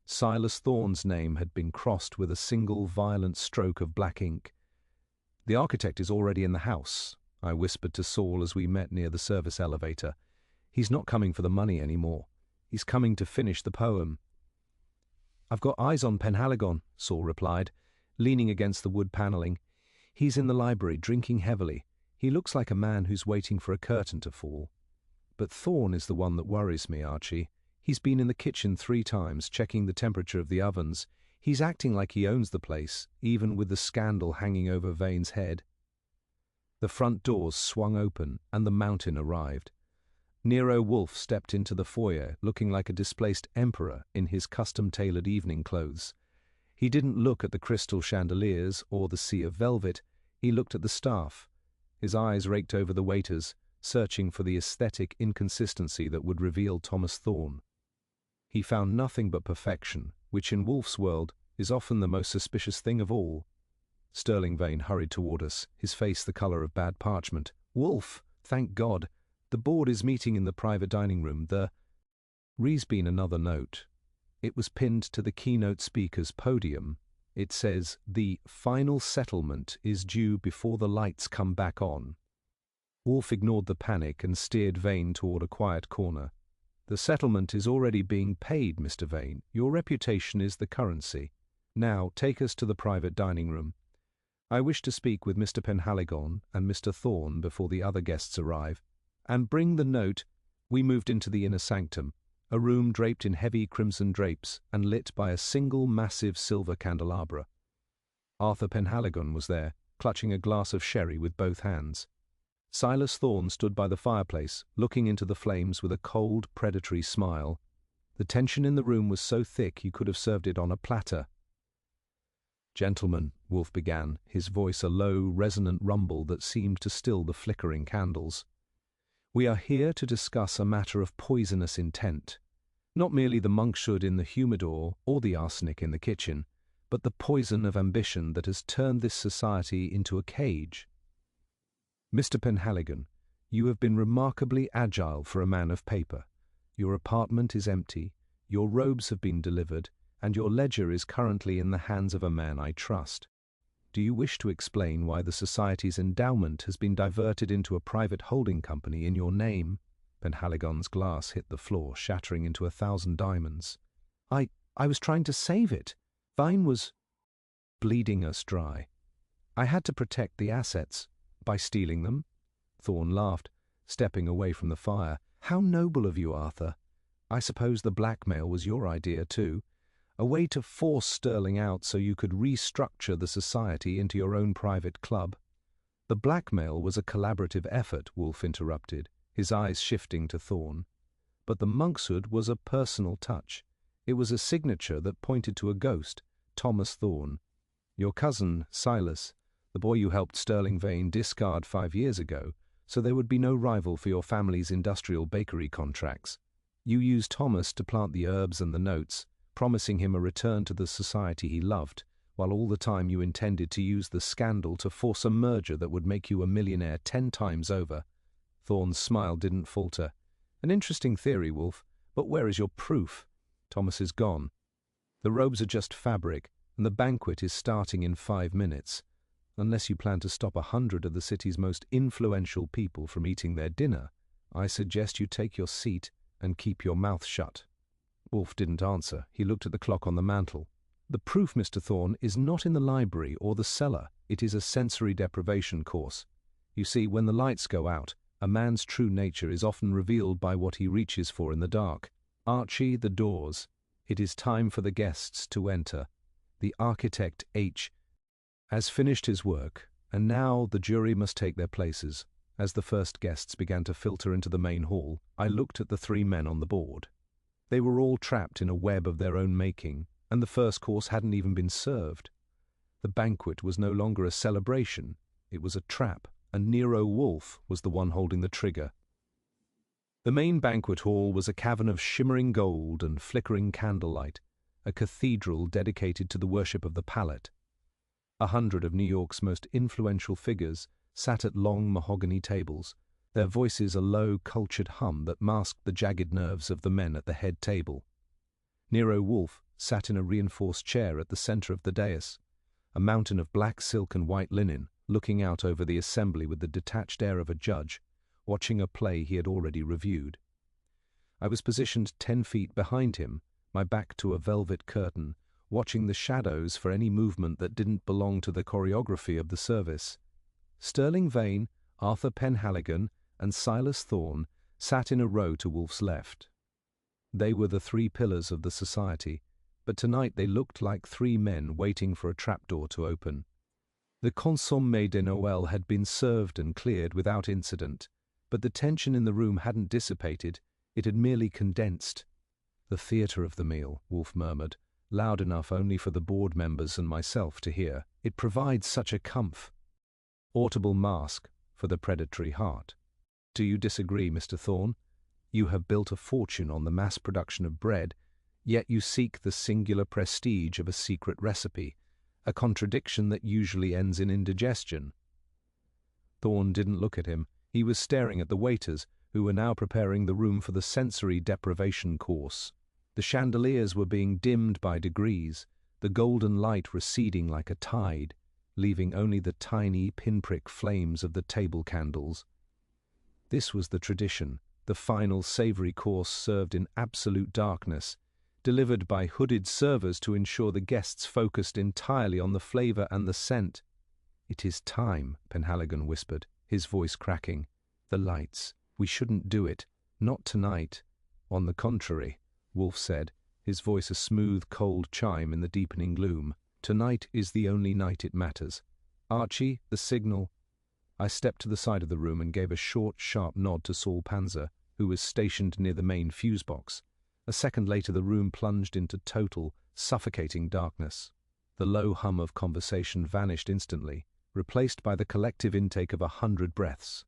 Silas Thorne's name had been crossed with a single violent stroke of black ink. "The architect is already in the house," I whispered to Saul as we met near the service elevator. "He's not coming for the money anymore. He's coming to finish the poem." "I've got eyes on Penhaligon," Saul replied, leaning against the wood paneling. "He's in the library, drinking heavily. He looks like a man who's waiting for a curtain to fall. But Thorne is the one that worries me, Archie. He's been in the kitchen 3 times, checking the temperature of the ovens. He's acting like he owns the place, even with the scandal hanging over Vane's head." The front doors swung open, and the mountain arrived. Nero Wolfe stepped into the foyer, looking like a displaced emperor in his custom-tailored evening clothes. He didn't look at the crystal chandeliers or the sea of velvet. He looked at the staff. His eyes raked over the waiters, searching for the aesthetic inconsistency that would reveal Thomas Thorne. He found nothing but perfection, which in Wolfe's world is often the most suspicious thing of all. Sterling Vane hurried toward us, his face the color of bad parchment. "Wolfe, thank God. The board is meeting in the private dining room. Re's been another note. It was pinned to the keynote speaker's podium. It says, 'The final settlement is due before the lights come back on.'" Wolfe ignored the panic and steered Vane toward a quiet corner. "The settlement is already being paid, Mr. Vane. Your reputation is the currency. Now take us to the private dining room. I wish to speak with Mr. Penhaligon and Mr. Thorne before the other guests arrive. And bring the note." We moved into the inner sanctum, a room draped in heavy crimson drapes and lit by a single massive silver candelabra. Arthur Penhaligon was there, clutching a glass of sherry with both hands. Silas Thorne stood by the fireplace, looking into the flames with a cold, predatory smile. The tension in the room was so thick you could have served it on a platter. "Gentlemen," Wolfe began, his voice a low, resonant rumble that seemed to still the flickering candles. "We are here to discuss a matter of poisonous intent. Not merely the monkshood in the humidor or the arsenic in the kitchen, but the poison of ambition that has turned this society into a cage. Mr. Penhaligon, you have been remarkably agile for a man of paper. Your apartment is empty, your robes have been delivered, and your ledger is currently in the hands of a man I trust. Do you wish to explain why the Society's endowment has been diverted into a private holding company in your name?" Penhaligon's glass hit the floor, shattering into 1,000 diamonds. I was trying to save it. Vine was bleeding us dry. I had to protect the assets. By stealing them?" Thorne laughed, stepping away from the fire. "How noble of you, Arthur. I suppose the blackmail was your idea too. A way to force Sterling out so you could restructure the society into your own private club." The blackmail was a collaborative effort, Wolfe interrupted, his eyes shifting to Thorne. But the monkshood was a personal touch. It was a signature that pointed to a ghost, Thomas Thorne. Your cousin, Silas, the boy you helped Sterling Vane discard 5 years ago, so there would be no rival for your family's industrial bakery contracts. You used Thomas to plant the herbs and the notes, promising him a return to the society he loved, while all the time you intended to use the scandal to force a merger that would make you a millionaire 10 times over. Thorne's smile didn't falter. An interesting theory, Wolfe, but where is your proof? Thomas is gone. The robes are just fabric, and the banquet is starting in 5 minutes. Unless you plan to stop 100 of the city's most influential people from eating their dinner, I suggest you take your seat and keep your mouth shut. Wolfe didn't answer. He looked at the clock on the mantel. The proof, Mr. Thorne, is not in the library or the cellar. It is a sensory deprivation course. You see, when the lights go out, a man's true nature is often revealed by what he reaches for in the dark. Archie, the doors. It is time for the guests to enter. The architect H. has finished his work, and now the jury must take their places. As the first guests began to filter into the main hall, I looked at the 3 men on the board. They were all trapped in a web of their own making, and the first course hadn't even been served. The banquet was no longer a celebration, it was a trap, and Nero Wolfe was the one holding the trigger. The main banquet hall was a cavern of shimmering gold and flickering candlelight, a cathedral dedicated to the worship of the palate. 100 of New York's most influential figures sat at long mahogany tables, their voices a low, cultured hum that masked the jagged nerves of the men at the head table. Nero Wolfe sat in a reinforced chair at the center of the dais, a mountain of black silk and white linen, looking out over the assembly with the detached air of a judge, watching a play he had already reviewed. I was positioned 10 feet behind him, my back to a velvet curtain, watching the shadows for any movement that didn't belong to the choreography of the service. Sterling Vane, Arthur Penhaligon, and Silas Thorne sat in a row to Wolfe's left. They were the 3 pillars of the society, but tonight they looked like 3 men waiting for a trapdoor to open. The consommé de Noël had been served and cleared without incident, but the tension in the room hadn't dissipated, it had merely condensed. "The theatre of the meal," Wolfe murmured, loud enough only for the board members and myself to hear. "It provides such a comf." Audible mask for the predatory heart. Do you disagree, Mr. Thorne? You have built a fortune on the mass production of bread, yet you seek the singular prestige of a secret recipe, a contradiction that usually ends in indigestion. Thorne didn't look at him. He was staring at the waiters, who were now preparing the room for the sensory deprivation course. The chandeliers were being dimmed by degrees, the golden light receding like a tide, leaving only the tiny pinprick flames of the table candles. This was the tradition, the final savory course served in absolute darkness, delivered by hooded servers to ensure the guests focused entirely on the flavor and the scent. "It is time," Penhaligon whispered, his voice cracking. "The lights. We shouldn't do it. Not tonight." "On the contrary," Wolfe said, his voice a smooth, cold chime in the deepening gloom. "Tonight is the only night it matters. Archie, the signal." I stepped to the side of the room and gave a short, sharp nod to Saul Panzer, who was stationed near the main fuse box. A second later the room plunged into total, suffocating darkness. The low hum of conversation vanished instantly, replaced by the collective intake of 100 breaths.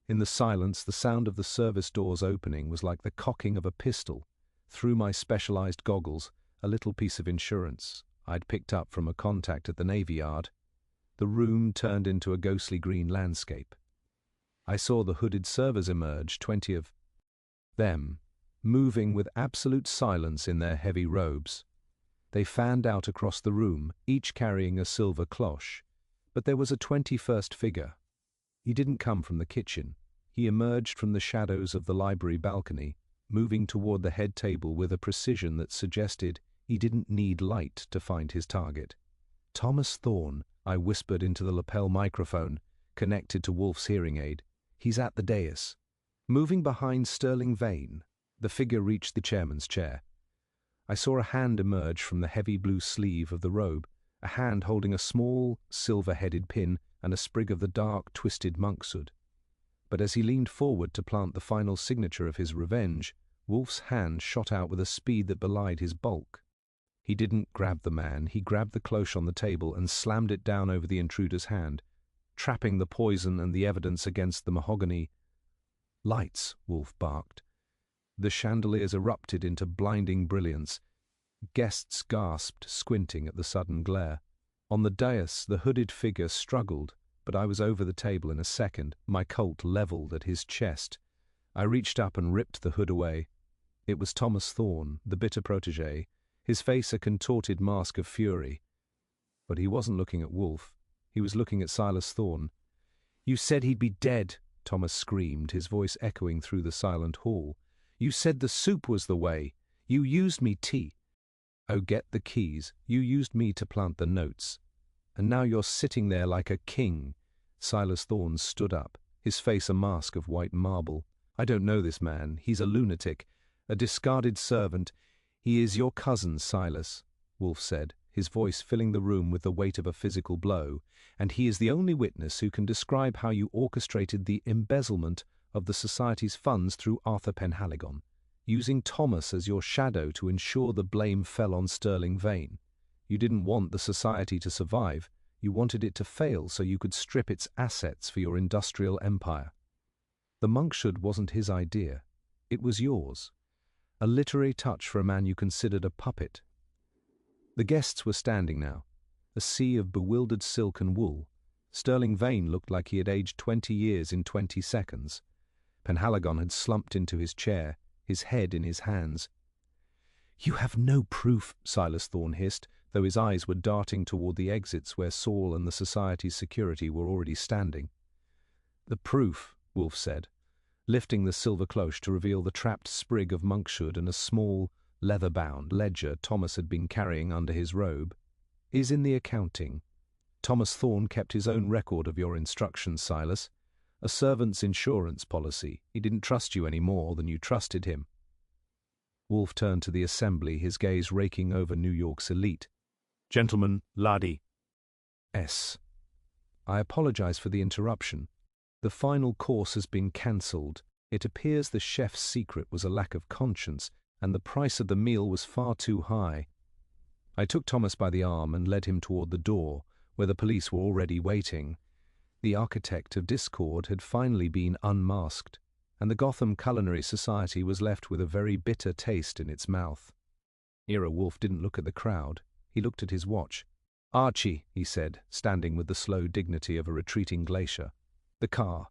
In the silence, the sound of the service doors opening was like the cocking of a pistol. Through my specialized goggles, a little piece of insurance I'd picked up from a contact at the Navy Yard, the room turned into a ghostly green landscape. I saw the hooded servers emerge, 20 of them, moving with absolute silence in their heavy robes. They fanned out across the room, each carrying a silver cloche, but there was a 21st figure. He didn't come from the kitchen. He emerged from the shadows of the library balcony, moving toward the head table with a precision that suggested he didn't need light to find his target. "Thomas Thorne," I whispered into the lapel microphone, connected to Wolfe's hearing aid. "He's at the dais." Moving behind Sterling Vane, the figure reached the chairman's chair. I saw a hand emerge from the heavy blue sleeve of the robe, a hand holding a small, silver-headed pin and a sprig of the dark, twisted monkshood. But as he leaned forward to plant the final signature of his revenge, Wolfe's hand shot out with a speed that belied his bulk. He didn't grab the man, he grabbed the cloche on the table and slammed it down over the intruder's hand, trapping the poison and the evidence against the mahogany. "Lights," Wolfe barked. The chandeliers erupted into blinding brilliance. Guests gasped, squinting at the sudden glare. On the dais, the hooded figure struggled, but I was over the table in a second, my Colt leveled at his chest. I reached up and ripped the hood away. It was Thomas Thorne, the bitter protégé, his face a contorted mask of fury. But he wasn't looking at Wolfe. He was looking at Silas Thorne. "You said he'd be dead," Thomas screamed, his voice echoing through the silent hall. "You said the soup was the way. You used me, Oh, get the keys. You used me to plant the notes. And now you're sitting there like a king." Silas Thorne stood up, his face a mask of white marble. "I don't know this man. He's a lunatic, a discarded servant. He is your cousin, Silas," Wolfe said, his voice filling the room with the weight of a physical blow, "and he is the only witness who can describe how you orchestrated the embezzlement of the Society's funds through Arthur Penhaligon, using Thomas as your shadow to ensure the blame fell on Sterling Vane. You didn't want the Society to survive, you wanted it to fail so you could strip its assets for your industrial empire. The monkshood wasn't his idea, it was yours. A literary touch for a man you considered a puppet." The guests were standing now, a sea of bewildered silk and wool. Sterling Vane looked like he had aged 20 years in 20 seconds. Penhaligon had slumped into his chair, his head in his hands. "You have no proof," Silas Thorne hissed, though his eyes were darting toward the exits where Saul and the Society's security were already standing. "The proof," Wolfe said, lifting the silver cloche to reveal the trapped sprig of monkshood and a small, leather-bound ledger Thomas had been carrying under his robe, "is in the accounting. Thomas Thorne kept his own record of your instructions, Silas. A servant's insurance policy. He didn't trust you any more than you trusted him." Wolfe turned to the assembly, his gaze raking over New York's elite. "Gentlemen, laddie." "I apologize for the interruption. The final course has been cancelled. It appears the chef's secret was a lack of conscience, and the price of the meal was far too high." I took Thomas by the arm and led him toward the door, where the police were already waiting. The architect of discord had finally been unmasked, and the Gotham Culinary Society was left with a very bitter taste in its mouth. Nero Wolfe didn't look at the crowd. He looked at his watch. "Archie," he said, standing with the slow dignity of a retreating glacier. "The car.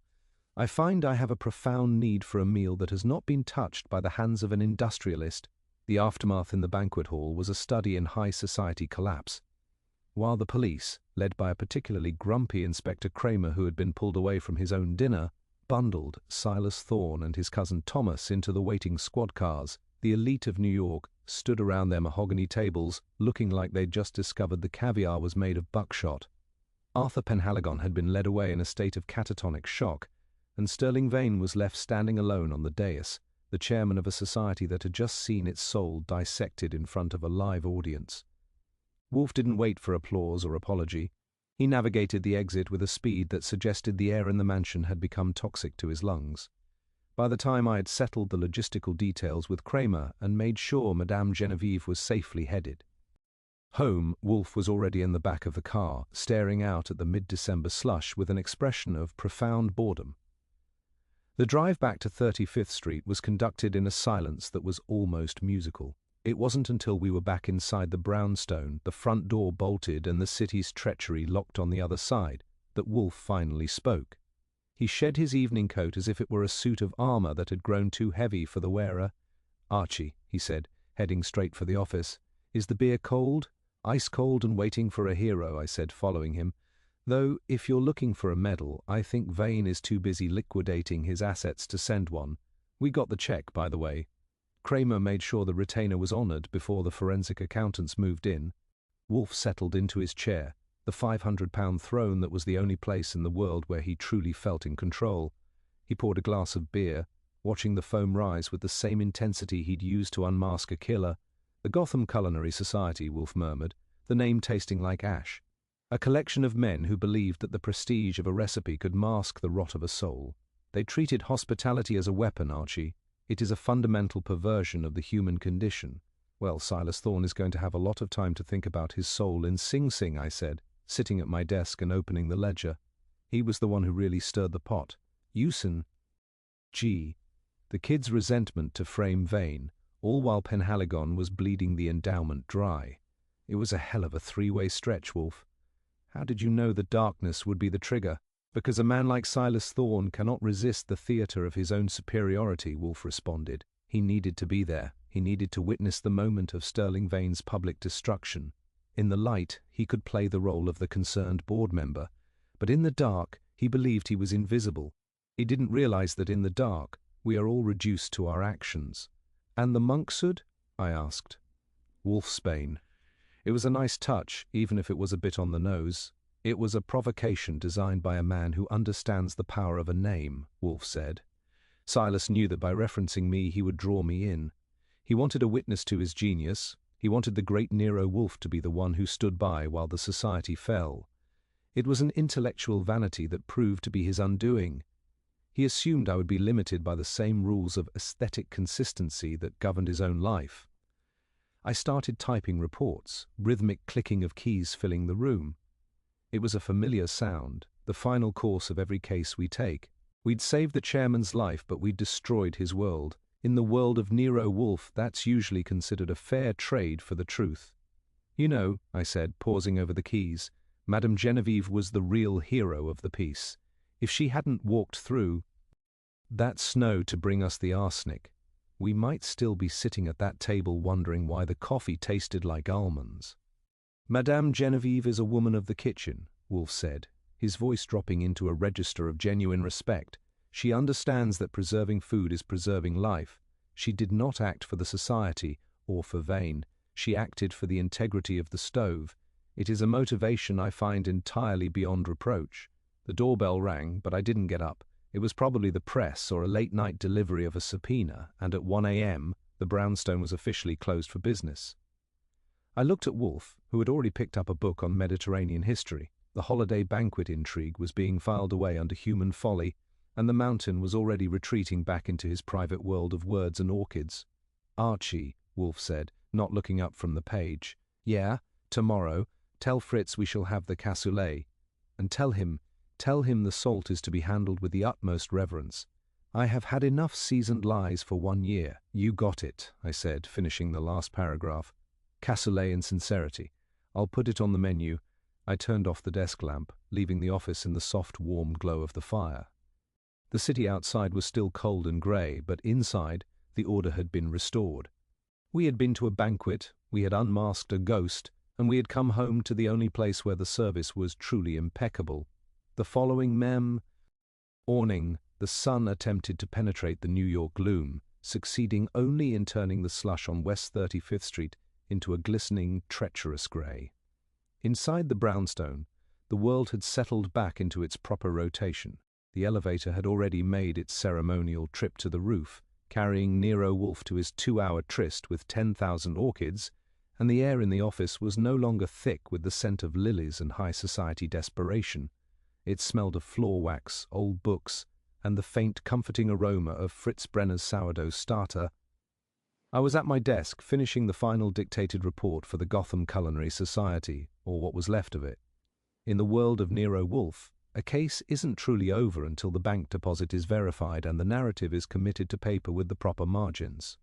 I find I have a profound need for a meal that has not been touched by the hands of an industrialist." The aftermath in the banquet hall was a study in high society collapse. While the police, led by a particularly grumpy Inspector Cramer who had been pulled away from his own dinner, bundled Silas Thorne and his cousin Thomas into the waiting squad cars, the elite of New York stood around their mahogany tables, looking like they'd just discovered the caviar was made of buckshot. Arthur Penhaligon had been led away in a state of catatonic shock, and Sterling Vane was left standing alone on the dais, the chairman of a society that had just seen its soul dissected in front of a live audience. Wolfe didn't wait for applause or apology. He navigated the exit with a speed that suggested the air in the mansion had become toxic to his lungs. By the time I had settled the logistical details with Cramer and made sure Madame Genevieve was safely headed home, Wolfe was already in the back of the car, staring out at the mid-December slush with an expression of profound boredom. The drive back to 35th Street was conducted in a silence that was almost musical. It wasn't until we were back inside the brownstone, the front door bolted and the city's treachery locked on the other side, that Wolfe finally spoke. He shed his evening coat as if it were a suit of armor that had grown too heavy for the wearer. "Archie," he said, heading straight for the office. "Is the beer cold?" "Ice cold and waiting for a hero," I said, following him. "Though, if you're looking for a medal, I think Vane is too busy liquidating his assets to send one. We got the check, by the way." Cramer made sure the retainer was honored before the forensic accountants moved in. Wolfe settled into his chair, the 500-pound throne that was the only place in the world where he truly felt in control. He poured a glass of beer, watching the foam rise with the same intensity he'd used to unmask a killer. "The Gotham Culinary Society," Wolfe murmured, the name tasting like ash. A collection of men who believed that the prestige of a recipe could mask the rot of a soul. They treated hospitality as a weapon, Archie. It is a fundamental perversion of the human condition. Well, Silas Thorne is going to have a lot of time to think about his soul in Sing Sing, I said, sitting at my desk and opening the ledger. He was the one who really stirred the pot. Usen. Gee. The kid's resentment to frame Vane, all while Penhaligon was bleeding the endowment dry. It was a hell of a three-way stretch, Wolfe. How did you know the darkness would be the trigger? Because a man like Silas Thorne cannot resist the theatre of his own superiority, Wolfe responded. He needed to be there. He needed to witness the moment of Sterling Vane's public destruction. In the light, he could play the role of the concerned board member, but in the dark, he believed he was invisible. He didn't realize that in the dark, we are all reduced to our actions. And the monkshood? I asked. Wolfsbane. It was a nice touch, even if it was a bit on the nose. It was a provocation designed by a man who understands the power of a name, Wolfe said. Silas knew that by referencing me he would draw me in. He wanted a witness to his genius. He wanted the great Nero Wolfe to be the one who stood by while the society fell. It was an intellectual vanity that proved to be his undoing. He assumed I would be limited by the same rules of aesthetic consistency that governed his own life. I started typing reports, rhythmic clicking of keys filling the room. It was a familiar sound, the final course of every case we take. We'd saved the chairman's life, but we'd destroyed his world. In the world of Nero Wolfe, that's usually considered a fair trade for the truth. You know, I said, pausing over the keys, Madame Genevieve was the real hero of the piece. If she hadn't walked through that snow to bring us the arsenic, we might still be sitting at that table wondering why the coffee tasted like almonds. Madame Genevieve is a woman of the kitchen, Wolfe said, his voice dropping into a register of genuine respect. She understands that preserving food is preserving life. She did not act for the society or for Vane. She acted for the integrity of the stove. It is a motivation I find entirely beyond reproach. The doorbell rang, but I didn't get up. It was probably the press or a late-night delivery of a subpoena, and at 1 a.m. the brownstone was officially closed for business. I looked at Wolfe, who had already picked up a book on Mediterranean history. The holiday banquet intrigue was being filed away under human folly, and the mountain was already retreating back into his private world of words and orchids. Archie, Wolfe said, not looking up from the page. Yeah, tomorrow, tell Fritz we shall have the cassoulet. And tell him the salt is to be handled with the utmost reverence. I have had enough seasoned lies for 1 year. You got it, I said, finishing the last paragraph. Cassoulet and sincerity. I'll put it on the menu. I turned off the desk lamp, leaving the office in the soft, warm glow of the fire. The city outside was still cold and grey, but inside, the order had been restored. We had been to a banquet, we had unmasked a ghost, and we had come home to the only place where the service was truly impeccable. The following morning, the sun attempted to penetrate the New York gloom, succeeding only in turning the slush on West 35th Street into a glistening, treacherous grey. Inside the brownstone, the world had settled back into its proper rotation. The elevator had already made its ceremonial trip to the roof, carrying Nero Wolfe to his 2-hour tryst with 10,000 orchids, and the air in the office was no longer thick with the scent of lilies and high society desperation. It smelled of floor wax, old books, and the faint, comforting aroma of Fritz Brenner's sourdough starter. I was at my desk, finishing the final dictated report for the Gotham Culinary Society, or what was left of it. In the world of Nero Wolfe, a case isn't truly over until the bank deposit is verified and the narrative is committed to paper with the proper margins.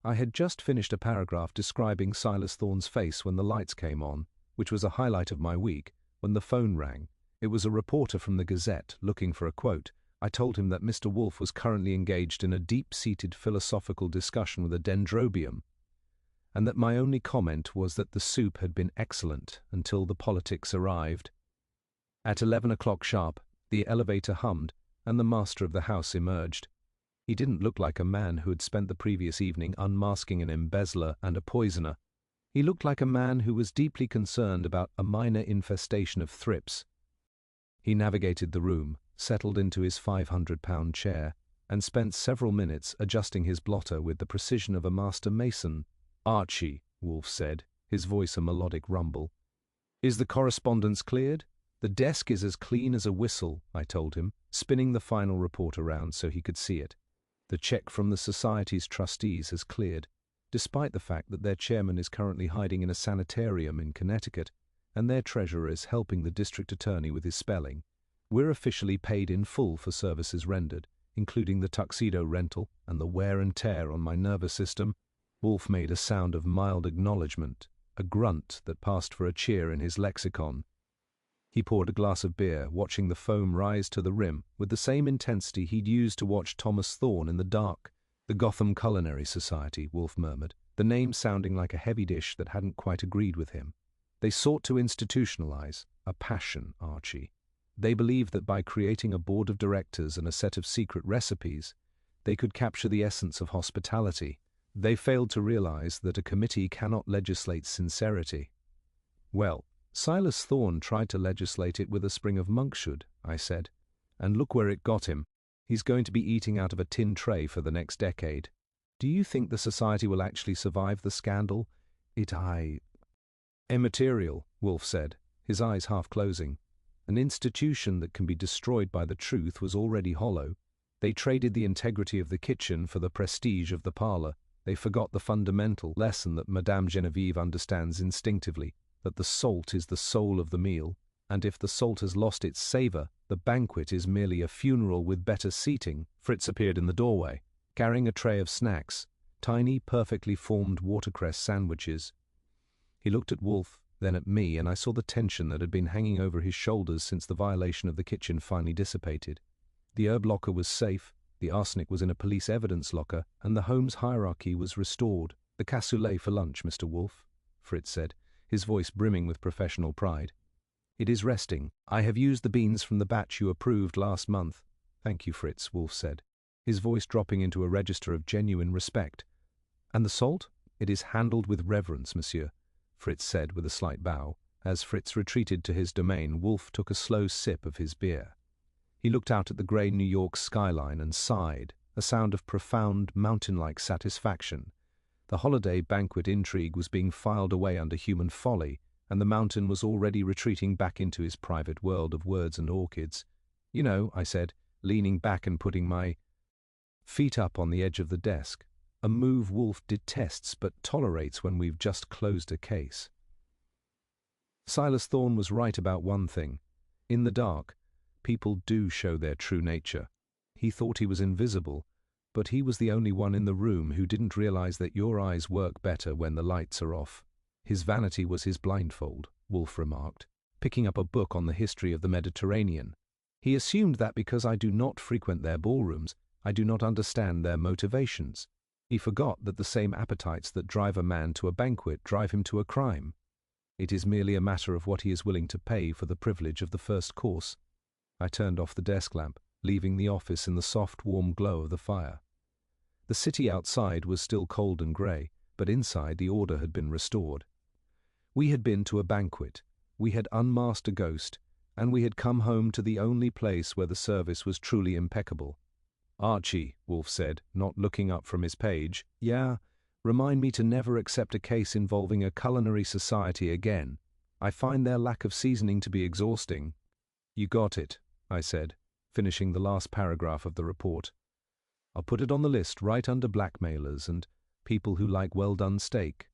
I had just finished a paragraph describing Silas Thorne's face when the lights came on, which was a highlight of my week, when the phone rang. It was a reporter from the Gazette looking for a quote. I told him that Mr. Wolfe was currently engaged in a deep-seated philosophical discussion with a dendrobium, and that my only comment was that the soup had been excellent until the politics arrived. At 11 o'clock sharp, the elevator hummed, and the master of the house emerged. He didn't look like a man who had spent the previous evening unmasking an embezzler and a poisoner. He looked like a man who was deeply concerned about a minor infestation of thrips. He navigated the room, settled into his 500-pound chair, and spent several minutes adjusting his blotter with the precision of a master mason. "Archie," Wolfe said, his voice a melodic rumble. Is the correspondence cleared? The desk is as clean as a whistle, I told him, spinning the final report around so he could see it. The check from the Society's trustees has cleared, despite the fact that their chairman is currently hiding in a sanitarium in Connecticut, and their treasurer is helping the district attorney with his spelling. We're officially paid in full for services rendered, including the tuxedo rental and the wear and tear on my nervous system. Wolfe made a sound of mild acknowledgement, a grunt that passed for a cheer in his lexicon. He poured a glass of beer, watching the foam rise to the rim with the same intensity he'd used to watch Thomas Thorne in the dark. The Gotham Culinary Society, Wolfe murmured, the name sounding like a heavy dish that hadn't quite agreed with him. They sought to institutionalize a passion, Archie. They believed that by creating a board of directors and a set of secret recipes, they could capture the essence of hospitality. They failed to realize that a committee cannot legislate sincerity. Well, Silas Thorne tried to legislate it with a sprig of monkshood, I said, and look where it got him. He's going to be eating out of a tin tray for the next decade. Do you think the Society will actually survive the scandal? Immaterial, Wolfe said, his eyes half closing. An institution that can be destroyed by the truth was already hollow. They traded the integrity of the kitchen for the prestige of the parlor. They forgot the fundamental lesson that Madame Genevieve understands instinctively, that the salt is the soul of the meal, and if the salt has lost its savor, the banquet is merely a funeral with better seating. Fritz appeared in the doorway, carrying a tray of snacks, tiny, perfectly formed watercress sandwiches. He looked at Wolfe, then at me, and I saw the tension that had been hanging over his shoulders since the violation of the kitchen finally dissipated. The herb locker was safe, the arsenic was in a police evidence locker, and the home's hierarchy was restored. The cassoulet for lunch, Mr. Wolfe, Fritz said, his voice brimming with professional pride. It is resting. I have used the beans from the batch you approved last month. Thank you, Fritz, Wolfe said, his voice dropping into a register of genuine respect. And the salt? It is handled with reverence, monsieur, Fritz said with a slight bow. As Fritz retreated to his domain, Wolfe took a slow sip of his beer. He looked out at the grey New York skyline and sighed, a sound of profound, mountain-like satisfaction. The holiday banquet intrigue was being filed away under human folly, and the mountain was already retreating back into his private world of words and orchids. You know, I said, leaning back and putting my feet up on the edge of the desk, a move Wolfe detests but tolerates when we've just closed a case. Silas Thorne was right about one thing. In the dark, people do show their true nature. He thought he was invisible, but he was the only one in the room who didn't realize that your eyes work better when the lights are off. His vanity was his blindfold, Wolfe remarked, picking up a book on the history of the Mediterranean. He assumed that because I do not frequent their ballrooms, I do not understand their motivations. He forgot that the same appetites that drive a man to a banquet drive him to a crime. It is merely a matter of what he is willing to pay for the privilege of the first course. I turned off the desk lamp, leaving the office in the soft, warm glow of the fire. The city outside was still cold and grey, but inside the order had been restored. We had been to a banquet, we had unmasked a ghost, and we had come home to the only place where the service was truly impeccable. Archie, Wolfe said, not looking up from his page, remind me to never accept a case involving a culinary society again. I find their lack of seasoning to be exhausting. You got it, I said, finishing the last paragraph of the report. I'll put it on the list right under blackmailers and people who like well-done steak.